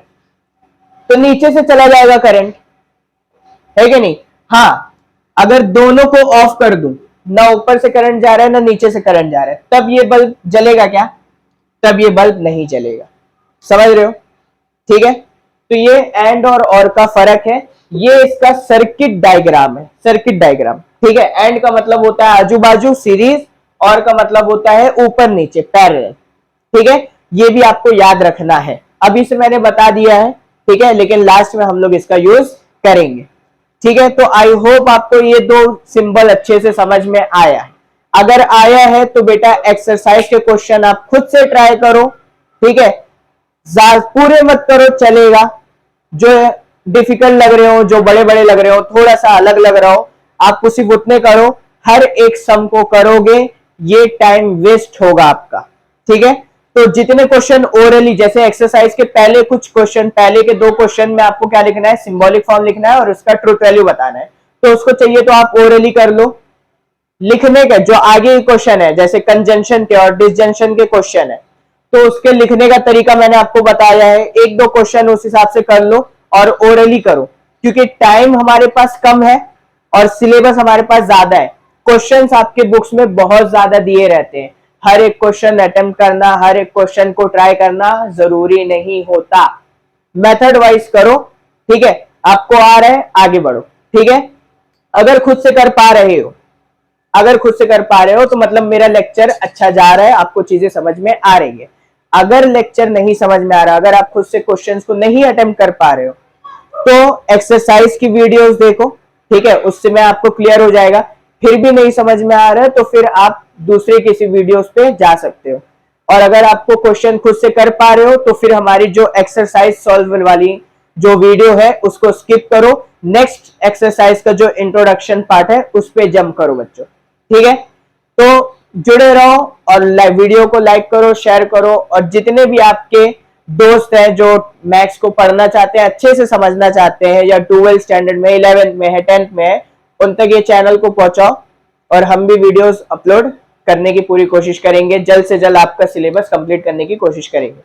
तो नीचे से चला जाएगा करंट, है कि नहीं? हाँ, अगर दोनों को ऑफ कर दूं, ना ऊपर से करंट जा रहा है ना नीचे से करंट जा रहा है, तब ये बल्ब जलेगा क्या? तब ये बल्ब नहीं जलेगा, समझ रहे हो? ठीक है। तो ये एंड और का फर्क है, ये इसका सर्किट डायग्राम है, सर्किट डायग्राम, ठीक है। एंड का मतलब होता है आजू बाजू सीरीज, और का मतलब होता है ऊपर नीचे पैरेलल, ठीक है। ये भी आपको याद रखना है, अभी से मैंने बता दिया है, ठीक है, लेकिन लास्ट में हम लोग इसका यूज करेंगे, ठीक है। तो आई होप आपको ये दो सिंबल अच्छे से समझ में आया है। अगर आया है तो बेटा एक्सरसाइज के क्वेश्चन आप खुद से ट्राई करो, ठीक है, पूरे मत करो चलेगा, जो डिफिकल्ट लग रहे हो, जो बड़े बड़े लग रहे हो, थोड़ा सा अलग लग रहा हो, आप सिर्फ उतने करो, हर एक सम को करोगे ये टाइम वेस्ट होगा आपका, ठीक है। तो जितने क्वेश्चन ओरली, जैसे एक्सरसाइज के पहले कुछ क्वेश्चन, पहले के 2 क्वेश्चन में आपको क्या लिखना है? सिंबॉलिक फॉर्म लिखना है और उसका ट्रूथ वैल्यू बताना है, तो उसको चाहिए तो आप ओरली कर लो। लिखने के जो आगे क्वेश्चन है, जैसे कंजंक्शन के और डिसजंक्शन के क्वेश्चन है, तो उसके लिखने का तरीका मैंने आपको बताया है, 1-2 क्वेश्चन उस हिसाब से कर लो और ओरली करो, क्योंकि टाइम हमारे पास कम है और सिलेबस हमारे पास ज्यादा है। क्वेश्चंस आपके बुक्स में बहुत ज्यादा दिए रहते हैं, हर एक क्वेश्चन अटेम्प्ट करना, हर एक क्वेश्चन को ट्राई करना जरूरी नहीं होता। मेथड वाइज करो, ठीक है, आपको आ रहा है आगे बढ़ो, ठीक है। अगर खुद से कर पा रहे हो, अगर खुद से कर पा रहे हो तो मतलब मेरा लेक्चर अच्छा जा रहा है, आपको चीजें समझ में आ रही है। अगर लेक्चर नहीं समझ में आ रहा, अगर आप खुद से क्वेश्चंस को नहीं अटेम्प्ट कर पा रहे हो, तो एक्सरसाइज की वीडियोस देखो, ठीक है, उससे मैं आपको क्लियर हो जाएगा। फिर भी नहीं समझ में आ रहा है तो फिर आप दूसरे किसी वीडियोस पे जा सकते हो, और अगर आपको क्वेश्चन खुद से कर पा रहे हो तो फिर हमारी जो एक्सरसाइज सॉल्व वाली जो वीडियो है उसको स्किप करो, नेक्स्ट एक्सरसाइज का जो इंट्रोडक्शन पार्ट है उस पे जंप करो बच्चों, ठीक है। तो जुड़े रहो और वीडियो को लाइक करो, शेयर करो, और जितने भी आपके दोस्त हैं जो मैथ्स को पढ़ना चाहते हैं, अच्छे से समझना चाहते हैं, या 12th स्टैंडर्ड में, 11th में है, 10th में है, उन तक ये चैनल को पहुंचाओ। और हम भी वीडियोस अपलोड करने की पूरी कोशिश करेंगे, जल्द से जल्द आपका सिलेबस कंप्लीट करने की कोशिश करेंगे।